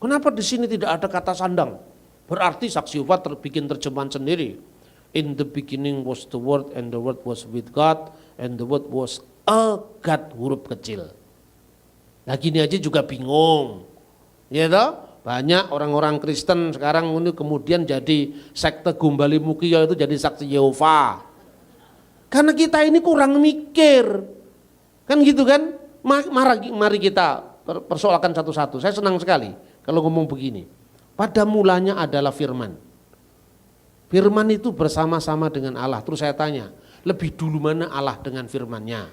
Kenapa di sini tidak ada kata sandang? Berarti Saksi Yehova bikin terjemahan sendiri. In the beginning was the word and the word was with God and the word was a God, huruf kecil. Nah gini aja juga bingung. Ya toh? Banyak orang-orang Kristen sekarang ini kemudian jadi sekte Gumbali Mukia, itu jadi saksi Yehova. Karena kita ini kurang mikir. Kan gitu kan? Mari kita persoalkan satu-satu. Saya senang sekali kalau ngomong begini. Pada mulanya adalah firman. Firman itu bersama-sama dengan Allah. Terus saya tanya, lebih dulu mana Allah dengan firman-Nya?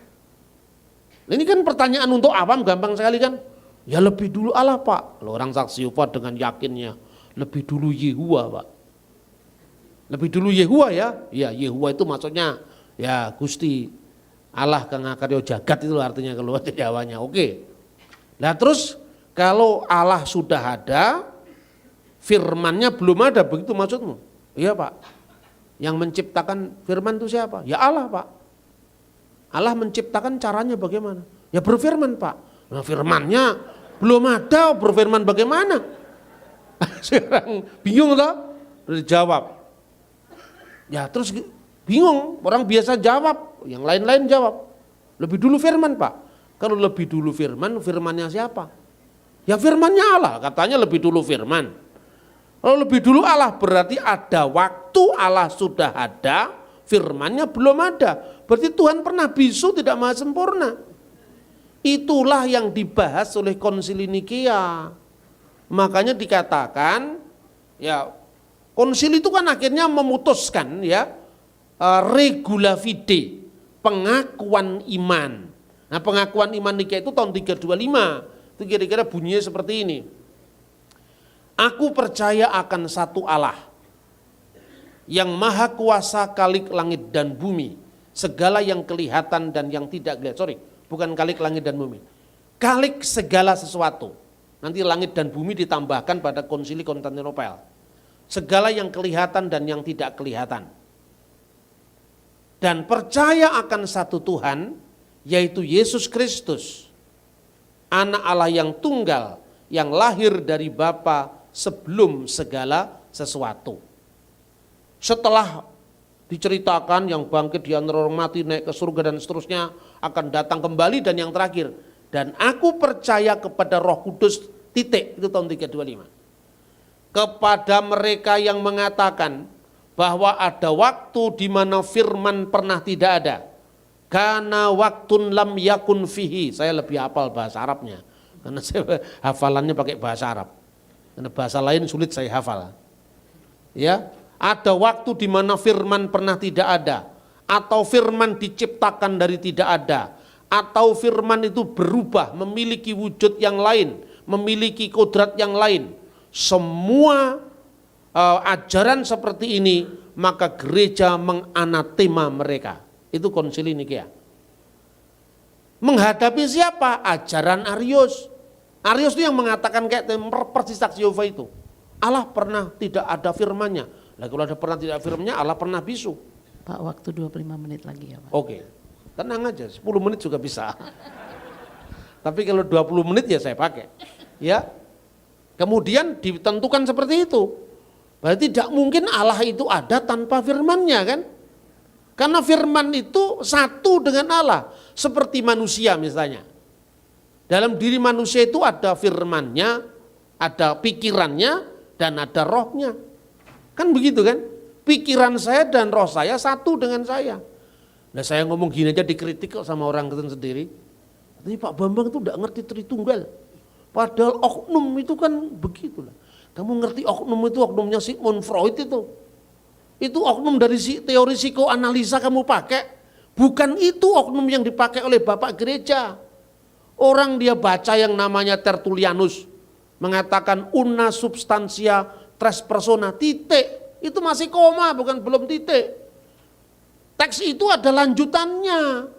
Ini kan pertanyaan untuk awam, gampang sekali kan? Ya lebih dulu Allah Pak. Kalau orang saksi Yehova dengan yakinnya, lebih dulu Yehuwa Pak. Lebih dulu Yehuwa ya? Ya Yehuwa itu maksudnya ya Gusti Allah kang akarya jagat, itu artinya kalau bahasa Jawanya. Oke. Nah terus kalau Allah sudah ada, firman-Nya belum ada, begitu maksudmu? Iya Pak. Yang menciptakan firman itu siapa? Ya Allah Pak. Allah menciptakan caranya bagaimana? Ya berfirman Pak. Nah firman-Nya belum ada, berfirman bagaimana? Sekarang bingung toh? Dijawab. Ya terus bingung, orang biasa jawab, yang lain-lain jawab. Lebih dulu firman Pak. Kalau lebih dulu firman, firman-Nya siapa? Ya firman-Nya Allah, katanya lebih dulu firman. Kalau lebih dulu Allah berarti ada waktu Allah sudah ada, firman-Nya belum ada. Berarti Tuhan pernah bisu, tidak maha sempurna. Itulah yang dibahas oleh Konsili Nikea. Makanya dikatakan, ya konsili itu kan akhirnya memutuskan ya regula fide, pengakuan iman. Nah pengakuan iman Nikea itu tahun 325, itu kira-kira bunyinya seperti ini. Aku percaya akan satu Allah, yang maha kuasa kalik langit dan bumi, segala yang kelihatan dan yang tidak kelihatan. Bukan kalik langit dan bumi, kalik segala sesuatu. Nanti langit dan bumi ditambahkan pada Konsili Konstantinopel. Segala yang kelihatan dan yang tidak kelihatan. Dan percaya akan satu Tuhan, yaitu Yesus Kristus, anak Allah yang tunggal, yang lahir dari Bapa sebelum segala sesuatu. Setelah diceritakan yang bangkit di antara orang mati, naik ke surga dan seterusnya, akan datang kembali, dan yang terakhir, dan aku percaya kepada Roh Kudus, titik, itu tahun 325. Kepada mereka yang mengatakan bahwa ada waktu di mana firman pernah tidak ada, kana waktun lam yakun fihi. Saya lebih hafal bahasa Arabnya karena saya hafalannya pakai bahasa Arab, karena bahasa lain sulit saya hafal. Ya, ada waktu di mana firman pernah tidak ada, atau firman diciptakan dari tidak ada, atau firman itu berubah, memiliki wujud yang lain, memiliki kodrat yang lain. Semua ajaran seperti ini, maka gereja menganatema mereka. Itu Konsili Nikea. Menghadapi siapa? Ajaran Arius. Arius itu yang mengatakan kayak persis saksi Yehova itu. Allah pernah tidak ada firman-Nya. Nah, kalau ada pernah tidak firman-Nya, Allah pernah bisu. Pak, waktu 25 menit lagi ya Pak. Oke, tenang aja, 10 menit juga bisa. Tapi kalau 20 menit ya saya pakai. Ya, kemudian ditentukan seperti itu. Berarti tidak mungkin Allah itu ada tanpa firman-Nya kan? Karena firman itu satu dengan Allah. Seperti manusia misalnya. Dalam diri manusia itu ada firman-Nya, ada pikirannya, dan ada rohnya. Kan begitu kan? Pikiran saya dan roh saya satu dengan saya. Nah saya ngomong gini aja dikritik kok sama orang Kristen sendiri. Tapi Pak Bambang itu tidak ngerti Tritunggal. Padahal oknum itu kan begitulah. Kamu ngerti oknum itu, oknumnya Sigmund Freud itu. Itu oknum dari teori psikoanalisa kamu pakai. Bukan itu oknum yang dipakai oleh Bapak Gereja. Orang dia baca yang namanya Tertullianus. Mengatakan una substantia tres persona, titik. Itu masih koma, bukan belum titik. Teks itu ada lanjutannya.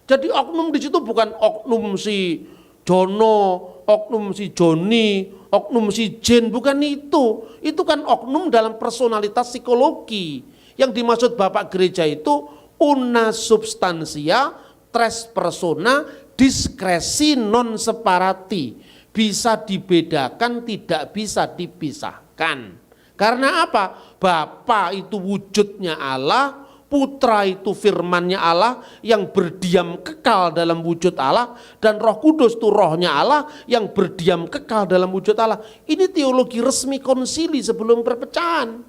Jadi oknum di situ bukan oknum si Jono, oknum si Joni, oknum si Jen, bukan itu. Itu kan oknum dalam personalitas psikologi. Yang dimaksud Bapak Gereja itu una substantia tres persona diskresi non separati. Bisa dibedakan, tidak bisa dipisahkan. Karena apa? Bapa itu wujudnya Allah, Putra itu firman-Nya Allah yang berdiam kekal dalam wujud Allah, dan Roh Kudus itu rohnya Allah yang berdiam kekal dalam wujud Allah. Ini teologi resmi konsili sebelum perpecahan.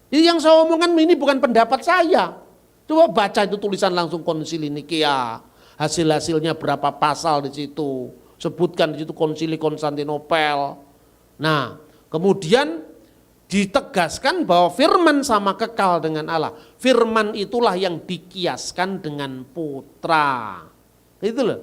Jadi yang saya omongkan ini bukan pendapat saya. Coba baca itu tulisan langsung konsili Nikea, hasil-hasilnya berapa pasal di situ, sebutkan di situ konsili Konstantinopel. Nah, kemudian ditegaskan bahwa firman sama kekal dengan Allah. Firman itulah yang dikiaskan dengan putra. Itu loh.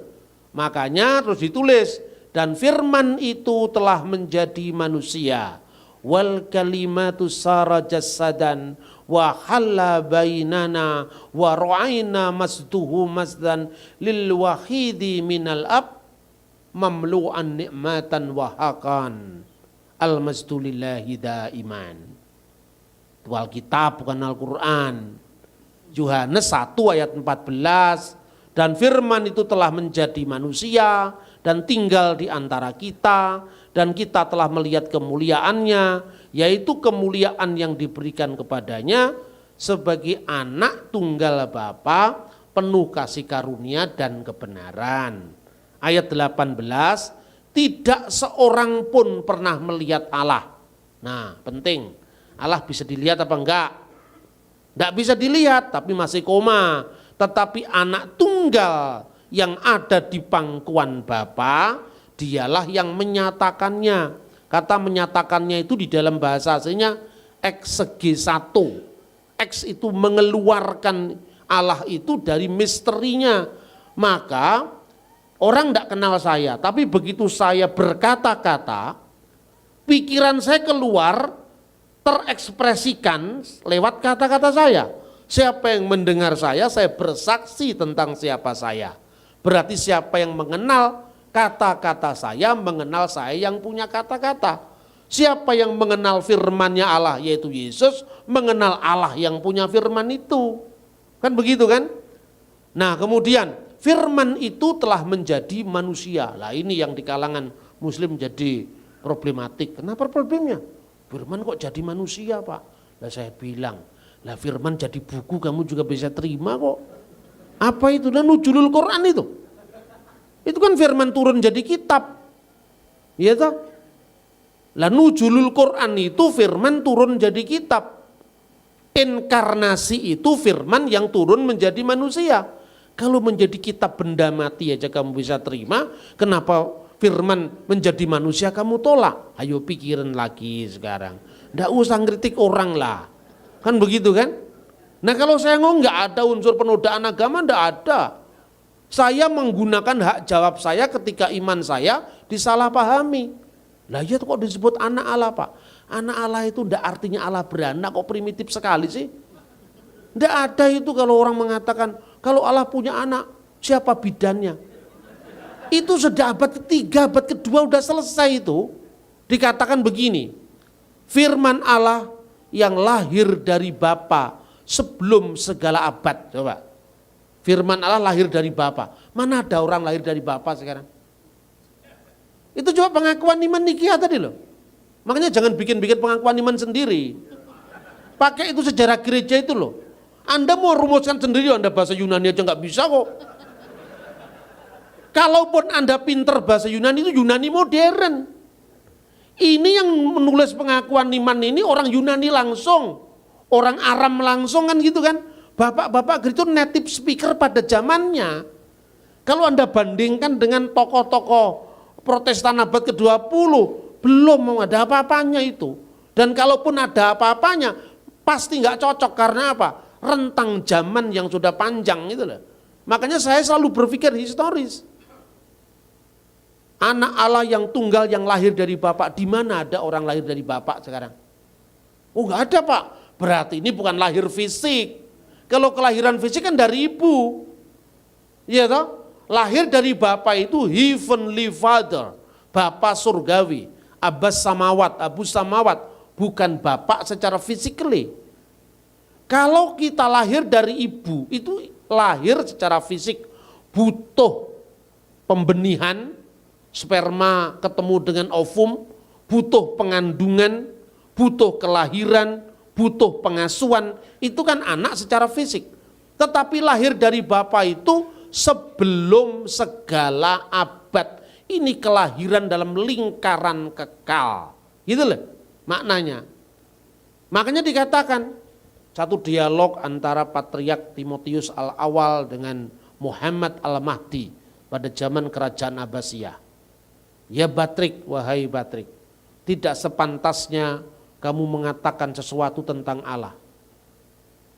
Makanya terus ditulis, dan firman itu telah menjadi manusia. Wal kalimatu sara jassadan wa halla bainana wa ra'ayna masduhu masdan lil wahidi minal ab mamlu'an ni'matan wa haqqan. Al-masdulillahi daiman. Itu Alkitab bukan Al-Quran. Yohanes 1 ayat 14. Dan firman itu telah menjadi manusia dan tinggal di antara kita, dan kita telah melihat kemuliaannya, yaitu kemuliaan yang diberikan kepadanya sebagai anak tunggal Bapa, penuh kasih karunia dan kebenaran. Ayat 18, tidak seorang pun pernah melihat Allah. Nah, penting. Allah bisa dilihat apa enggak? Enggak bisa dilihat, tapi masih koma. Tetapi anak tunggal yang ada di pangkuan Bapa, dialah yang menyatakannya. Kata menyatakannya itu di dalam bahasa aslinya exegesato. Ex itu mengeluarkan Allah itu dari misterinya. Maka orang tidak kenal saya, tapi begitu saya berkata-kata, pikiran saya keluar, terekspresikan lewat kata-kata saya. Siapa yang mendengar saya bersaksi tentang siapa saya. Berarti siapa yang mengenal kata-kata saya, mengenal saya yang punya kata-kata. Siapa yang mengenal firman-Nya Allah, yaitu Yesus, mengenal Allah yang punya firman itu. Kan begitu kan? Nah, kemudian firman itu telah menjadi manusia. Lah ini yang di kalangan muslim jadi problematik. Kenapa problemnya? Firman kok jadi manusia, Pak? Lah saya bilang, lah firman jadi buku kamu juga bisa terima kok. Apa itu? Dan nuzulul Quran itu. Itu kan firman turun jadi kitab. Iya toh? Lah nuzulul Quran itu firman turun jadi kitab. Inkarnasi itu firman yang turun menjadi manusia. Kalau menjadi kitab benda mati aja kamu bisa terima, kenapa firman menjadi manusia kamu tolak? Ayo pikirin lagi sekarang. Nggak usah ngeritik orang lah. Kan begitu kan? Nah kalau saya ngomong nggak ada unsur penodaan agama, nggak ada. Saya menggunakan hak jawab saya ketika iman saya disalahpahami. Lah ya kok disebut anak Allah, Pak? Anak Allah itu nggak artinya Allah beranak, kok primitif sekali sih? Nggak ada itu kalau orang mengatakan, kalau Allah punya anak, siapa bidannya? Itu sudah abad ketiga, abad kedua udah selesai itu. Dikatakan begini, firman Allah yang lahir dari Bapa sebelum segala abad. Coba, firman Allah lahir dari Bapa. Mana ada orang lahir dari Bapa sekarang? Itu coba pengakuan iman Nikea tadi loh. Makanya jangan bikin-bikin pengakuan iman sendiri. Pakai itu sejarah gereja itu loh. Anda mau rumuskan sendiri, Anda bahasa Yunani aja nggak bisa kok. Kalaupun Anda pinter bahasa Yunani, itu Yunani modern. Ini yang menulis pengakuan iman ini orang Yunani langsung, orang Aram langsung kan gitu kan. Bapak-bapak gereja itu native speaker pada zamannya. Kalau Anda bandingkan dengan tokoh-tokoh Protestan abad ke-20, belum ada apa-apanya itu. Dan kalaupun ada apa-apanya, pasti nggak cocok karena apa? Rentang zaman yang sudah panjang itu loh. Makanya saya selalu berpikir historis. Anak Allah yang tunggal yang lahir dari Bapak, di mana ada orang lahir dari Bapak sekarang? Oh nggak ada, Pak. Berarti ini bukan lahir fisik. Kalau kelahiran fisik kan dari ibu. Iya toh? Lahir dari Bapak itu heavenly father, Bapak surgawi, Abbas samawat, Abu samawat, bukan Bapak secara physically. Kalau kita lahir dari ibu, itu lahir secara fisik, butuh pembenihan, sperma ketemu dengan ovum, butuh pengandungan, butuh kelahiran, butuh pengasuhan, itu kan anak secara fisik. Tetapi lahir dari bapak itu sebelum segala abad. Ini kelahiran dalam lingkaran kekal. Gitu loh maknanya. Makanya dikatakan satu dialog antara Patriark Timotius al-Awal dengan Muhammad al-Mahdi pada zaman kerajaan Abbasiyah. Ya Batrik, wahai Batrik, tidak sepantasnya kamu mengatakan sesuatu tentang Allah.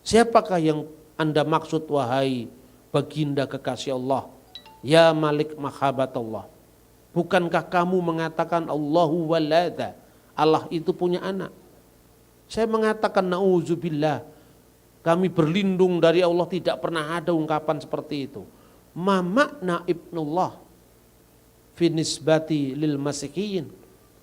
Siapakah yang Anda maksud wahai baginda kekasih Allah? Ya Malik Mahabatullah. Bukankah kamu mengatakan Allahu walada, Allah itu punya anak? Saya mengatakan na'udzubillah, kami berlindung dari Allah, tidak pernah ada ungkapan seperti itu. Ma makna ibnullah fi nisbati lil masihiyin.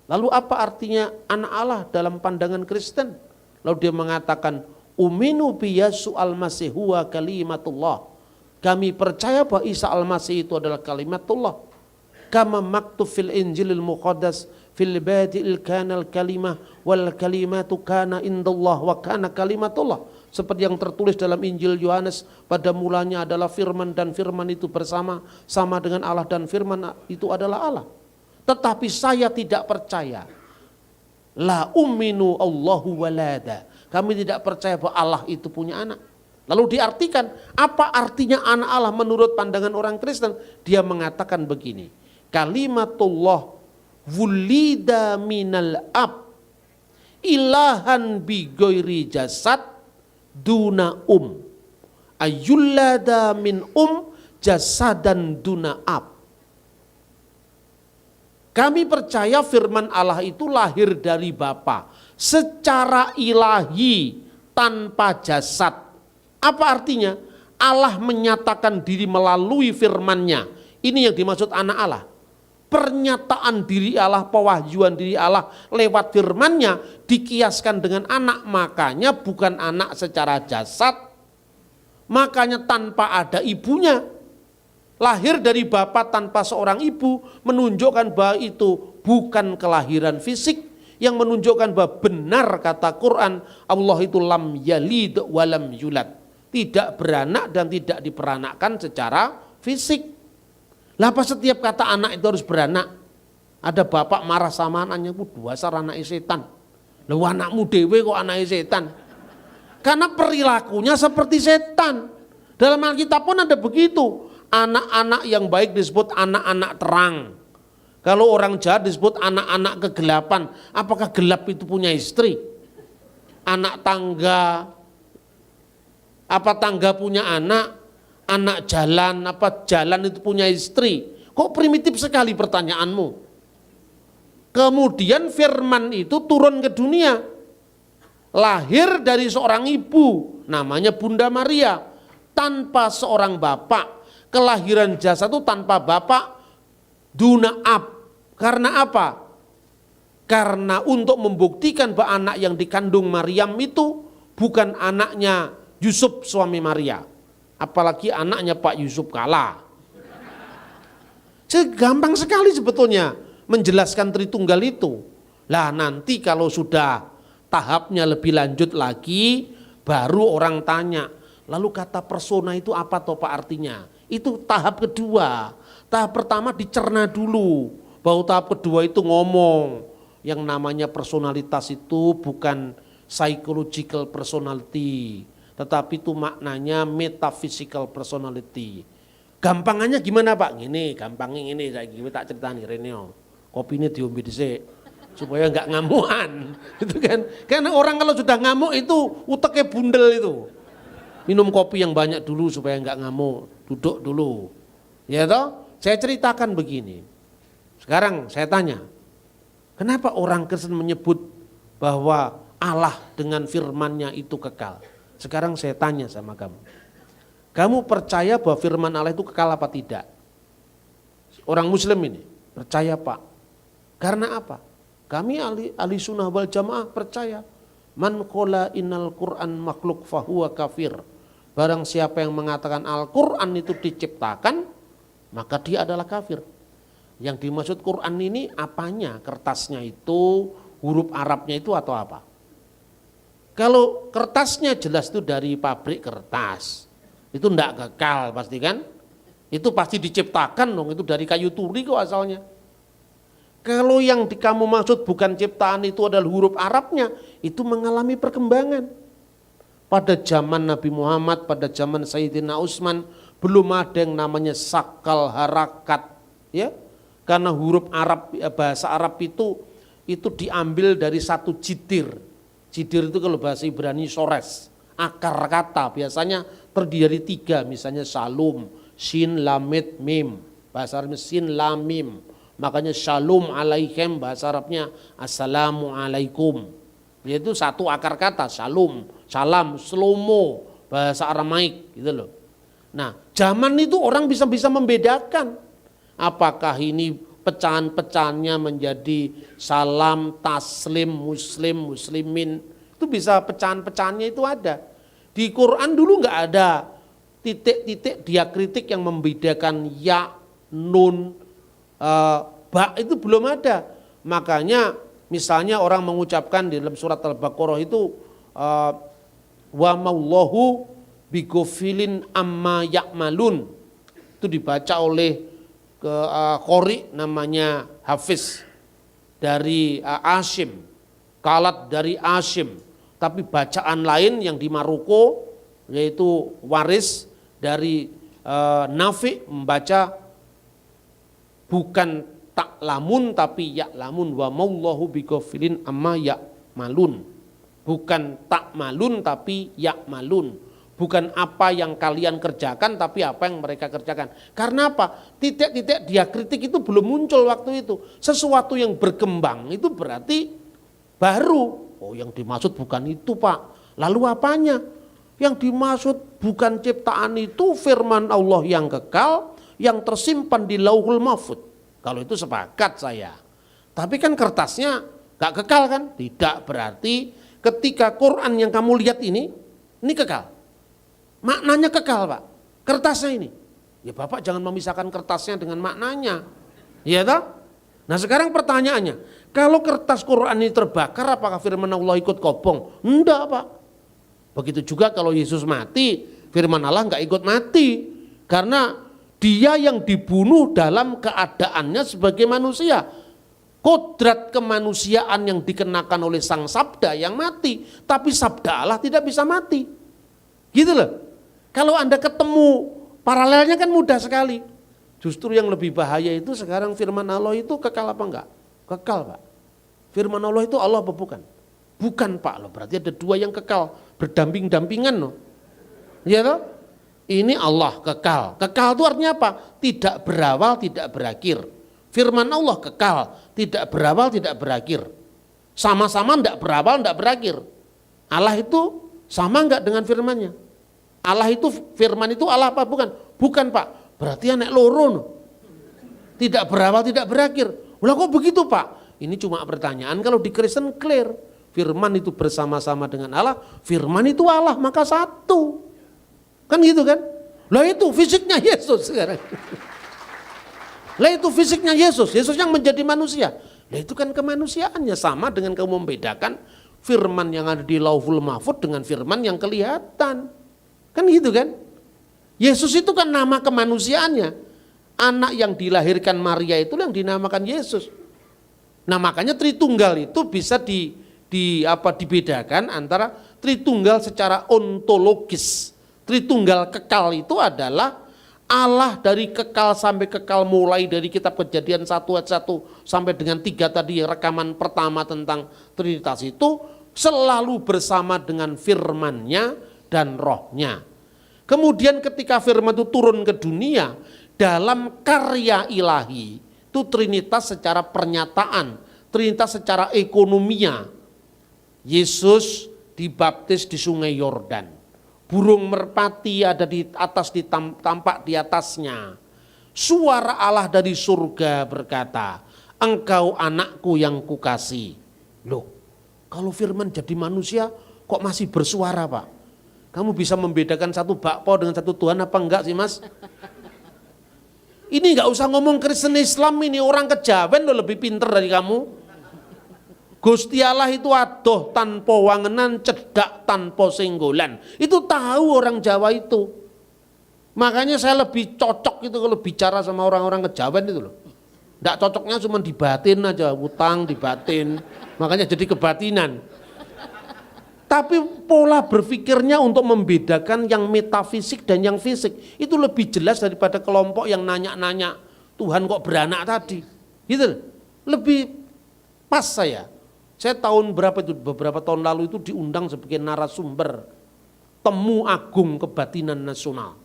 Lalu apa artinya anak Allah dalam pandangan Kristen? Lalu dia mengatakan uminu bi Yesu al-Masih huwa kalimatullah. Kami percaya bahwa Isa al-Masih itu adalah kalimatullah. Kama maktub fil Injilil Muqaddas fil badi'il kanal kalimah wal kalimatu kana indallah wa kana kalimatullah. Seperti yang tertulis dalam Injil Yohanes, pada mulanya adalah firman dan firman itu bersama sama dengan Allah dan firman itu adalah Allah. Tetapi saya tidak percaya. La umminu Allahu walada. Kami tidak percaya bahwa Allah itu punya anak. Lalu diartikan, apa artinya anak Allah menurut pandangan orang Kristen? Dia mengatakan begini, kalimatullah wulida minal ab ilahan bi ghairi jasad duna ayyullada min jasadan duna ab. Kami percaya firman Allah itu lahir dari Bapa secara ilahi tanpa jasad. Apa artinya? Allah menyatakan diri melalui firman-Nya. Ini yang dimaksud anak Allah. Pernyataan diri Allah, pewahyuan diri Allah lewat firman-Nya dikiaskan dengan anak, makanya bukan anak secara jasad, makanya tanpa ada ibunya, lahir dari bapak tanpa seorang ibu, menunjukkan bahwa itu bukan kelahiran fisik, yang menunjukkan bahwa benar kata Quran, Allah itu lam yalid walam yulad, tidak beranak dan tidak diperanakkan secara fisik. Lah apa setiap kata anak itu harus beranak? Ada bapak marah sama anaknya, dasar anak setan. Lah anakmu dewe kok anak setan? Karena perilakunya seperti setan. Dalam Alkitab pun ada begitu. Anak-anak yang baik disebut anak-anak terang. Kalau orang jahat disebut anak-anak kegelapan. Apakah gelap itu punya istri? Anak tangga. Apa tangga punya anak? Anak jalan, apa jalan itu punya istri? Kok primitif sekali pertanyaanmu? Kemudian firman itu turun ke dunia. Lahir dari seorang ibu, namanya Bunda Maria. Tanpa seorang bapak. Kelahiran jasad itu tanpa bapak, duna ab. Karena apa? Karena untuk membuktikan bahwa anak yang dikandung Maryam itu bukan anaknya Yusuf suami Maria. Apalagi anaknya Pak Yusuf Kala. Gampang sekali sebetulnya menjelaskan Tritunggal itu. Lah nanti kalau sudah tahapnya lebih lanjut lagi, baru orang tanya, lalu kata persona itu apa toh Pak artinya? Itu tahap kedua. Tahap pertama dicerna dulu, bahwa tahap kedua itu ngomong. Yang namanya personalitas itu bukan psychological personality, tetapi itu maknanya metaphysical personality. Gampangannya gimana Pak? Gini, gampangnya ini saya gini tak ceritani Reneo. Kopi ini diombe dhisik supaya enggak ngamuan. Itu kan. Karena orang kalau sudah ngamuk itu uteknya bundel itu. Minum kopi yang banyak dulu supaya enggak ngamuk, duduk dulu. Ya toh? Saya ceritakan begini. Sekarang saya tanya, kenapa orang Kristen menyebut bahwa Allah dengan firman-Nya itu kekal? Sekarang saya tanya sama kamu. Kamu percaya bahwa firman Allah itu kekal apa tidak? Orang Muslim ini percaya Pak. Karena apa? Kami ahli sunnah wal jamaah percaya. Man qala innal Qur'an makhluk fahuwa kafir. Barang siapa yang mengatakan Al-Quran itu diciptakan, maka dia adalah kafir. Yang dimaksud Quran ini apanya? Kertasnya itu, huruf Arabnya itu atau apa? Kalau kertasnya jelas itu dari pabrik kertas, itu enggak kekal pasti kan? Itu pasti diciptakan dong, itu dari kayu turi kok asalnya. Kalau yang kamu maksud bukan ciptaan itu adalah huruf Arabnya, itu mengalami perkembangan. Pada zaman Nabi Muhammad, pada zaman Sayyidina Utsman, belum ada yang namanya sakal harakat, ya. Karena huruf Arab, bahasa Arab itu diambil dari satu jidir. Jidir itu kalau bahasa Ibrani sores, akar kata biasanya terdiri dari 3, misalnya salum, shin, lamit, mim. Bahasa Arabnya sin, lam, mim. Makanya shalom alaikum, bahasa Arabnya assalamu alaikum. Yaitu satu akar kata, shalom, salam, slomo, bahasa Aramaik gitu loh. Nah, zaman itu orang bisa membedakan apakah ini pecahan-pecahannya menjadi salam, taslim, muslim, muslimin. Itu bisa pecahan-pecahannya itu ada. Di Quran dulu nggak ada titik-titik diakritik yang membedakan ya, nun, ba, itu belum ada. Makanya misalnya orang mengucapkan di dalam surat Al-Baqarah itu wa maullahu bigofilin amma ya'malun. Itu dibaca oleh qori namanya Hafiz dari Asyim, Kalat dari Asyim. Tapi bacaan lain yang di Maroko yaitu Waris dari Nafi membaca bukan taklamun tapi ya'lamun, wa maullahu bighafilin amma ya'malun. Bukan takmalun tapi ya'malun. Bukan apa yang kalian kerjakan tapi apa yang mereka kerjakan. Karena apa? Titik-titik diakritik itu belum muncul waktu itu. Sesuatu yang berkembang itu berarti baru. Oh, yang dimaksud bukan itu, Pak. Lalu apanya? Yang dimaksud bukan ciptaan itu firman Allah yang kekal, yang tersimpan di Lauhul Mahfuz. Kalau itu sepakat saya. Tapi kan kertasnya gak kekal kan? Tidak, berarti ketika Quran yang kamu lihat ini kekal. Maknanya kekal, Pak. Kertasnya ini. Ya Bapak jangan memisahkan kertasnya dengan maknanya. Iya toh? Nah sekarang pertanyaannya, kalau kertas Quran ini terbakar apakah firman Allah ikut kobong? Enggak, Pak. Begitu juga kalau Yesus mati, firman Allah enggak ikut mati. Karena dia yang dibunuh dalam keadaannya sebagai manusia. Kodrat kemanusiaan yang dikenakan oleh sang sabda yang mati. Tapi sabda Allah tidak bisa mati. Gitu loh. Kalau Anda ketemu paralelnya kan mudah sekali. Justru yang lebih bahaya itu sekarang firman Allah itu kekal apa enggak? Kekal, Pak. Firman Allah itu Allah apa bukan? Bukan, Pak. Loh, berarti ada 2 yang kekal. Berdamping-dampingan loh. Iya toh? Ini Allah kekal. Kekal itu artinya apa? Tidak berawal, tidak berakhir. Firman Allah kekal. Tidak berawal, tidak berakhir. Sama-sama tidak berawal, tidak berakhir. Allah itu sama enggak dengan firmannya? Allah itu, firman itu Allah apa? Bukan. Bukan, Pak. Berarti anak loro. Tidak berawal, tidak berakhir. Lah kok begitu, Pak? Ini cuma pertanyaan kalau di Kristen clear. Firman itu bersama-sama dengan Allah. Firman itu Allah, maka satu. Kan gitu kan? Lah itu fisiknya Yesus sekarang. Lah itu fisiknya Yesus. Yesus yang menjadi manusia. Lah itu kan kemanusiaannya sama dengan kamu membedakan firman yang ada di Lauhul Mahfuz dengan firman yang kelihatan. Kan gitu kan? Yesus itu kan nama kemanusiaannya. Anak yang dilahirkan Maria itu yang dinamakan Yesus. Nah makanya Tritunggal itu bisa dibedakan antara Tritunggal secara ontologis. Tritunggal kekal itu adalah Allah dari kekal sampai kekal, mulai dari kitab Kejadian 1 ayat 1 sampai dengan 3 tadi rekaman pertama tentang Trinitas itu selalu bersama dengan firman-Nya dan rohnya. Kemudian ketika firman itu turun ke dunia dalam karya ilahi, itu Trinitas secara pernyataan, Trinitas secara ekonomia. Yesus dibaptis di Sungai Yordan. Burung merpati ada di atas, tampak di atasnya. Suara Allah dari surga berkata, engkau anakku yang kukasih. Loh, kalau firman jadi manusia kok masih bersuara, Pak? Kamu bisa membedakan satu bakpao dengan satu Tuhan apa enggak sih, Mas? Ini enggak usah ngomong Kristen Islam, ini orang kejawen loh lebih pinter dari kamu. Gusti Allah itu adoh tanpa wangenan, cedak tanpa senggolan. Itu tahu orang Jawa itu. Makanya saya lebih cocok itu kalau bicara sama orang-orang Kejawen itu loh. Nggak cocoknya cuma di batin aja, utang di batin. Makanya jadi kebatinan. Tapi pola berpikirnya untuk membedakan yang metafisik dan yang fisik itu lebih jelas daripada kelompok yang nanya-nanya Tuhan kok beranak tadi. Gitu. Lebih pas saya. Saya tahun berapa itu, beberapa tahun lalu itu diundang sebagai narasumber Temu Agung Kebatinan Nasional.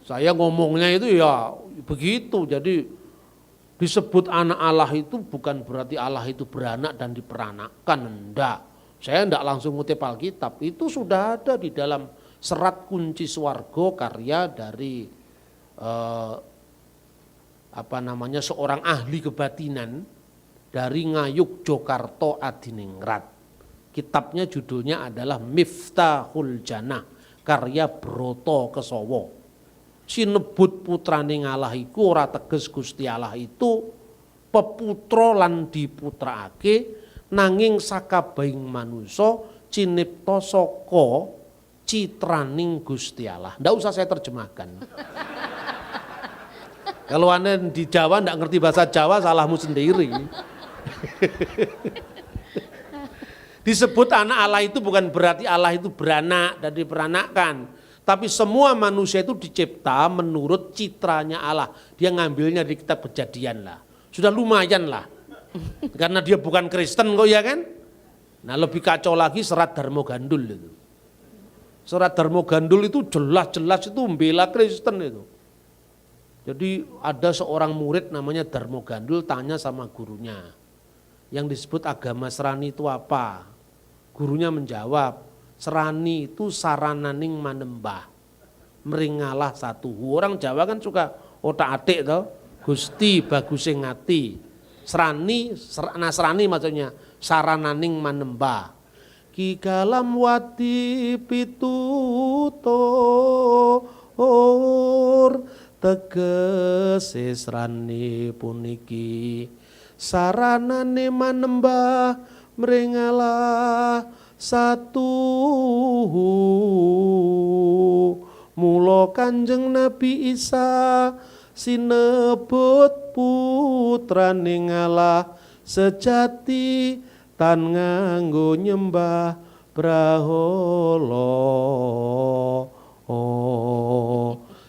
Saya ngomongnya itu ya begitu, jadi disebut anak Allah itu bukan berarti Allah itu beranak dan diperanakkan, enggak. Saya enggak langsung ngutip Alkitab, itu sudah ada di dalam Serat Kunci Swarga karya dari seorang ahli kebatinan dari Ngayogyakarta Adiningrat. Kitabnya judulnya adalah Miftahul Jannah karya Broto Kesawa. Sinebut putrane Allah iku ora teges Gusti Allah itu peputra lan diputraake nanging sakabehing manusa cinipta saka citraning Gusti Allah. Ndak usah saya terjemahkan. Kalau Anda di Jawa ndak ngerti bahasa Jawa salahmu sendiri. Disebut anak Allah itu bukan berarti Allah itu beranak dan diperanakkan. Tapi semua manusia itu dicipta menurut citranya Allah. Dia ngambilnya di kitab Kejadian lah. Sudah lumayan lah. Karena dia bukan Kristen kok ya kan. Nah lebih kacau lagi Serat Darmo Gandul itu. Serat Darmo Gandul itu jelas-jelas itu membela Kristen itu. Jadi ada seorang murid namanya Darmo Gandul tanya sama gurunya. Yang disebut agama Serani itu apa? Gurunya menjawab, Serani itu sarananing manembah, meringalah satu. Orang Jawa kan suka otak-atik toh, Gusti baguse ngati. Nasrani maksudnya sarananing manembah. Ki kalam wati pitutur tegese Srani puniki saranane manembah meringalah satu. Mula Kanjeng Nabi Isa sinebut putrane Allah sejati tan nganggo nyembah brahala.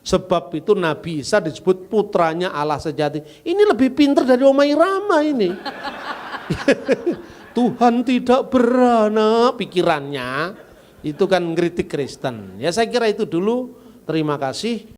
Sebab itu Nabi Isa disebut putranya Allah sejati. Ini lebih pintar dari Omai Rama ini. Tuhan tidak beranak, pikirannya itu kan ngeritik Kristen. Ya saya kira itu dulu. Terima kasih.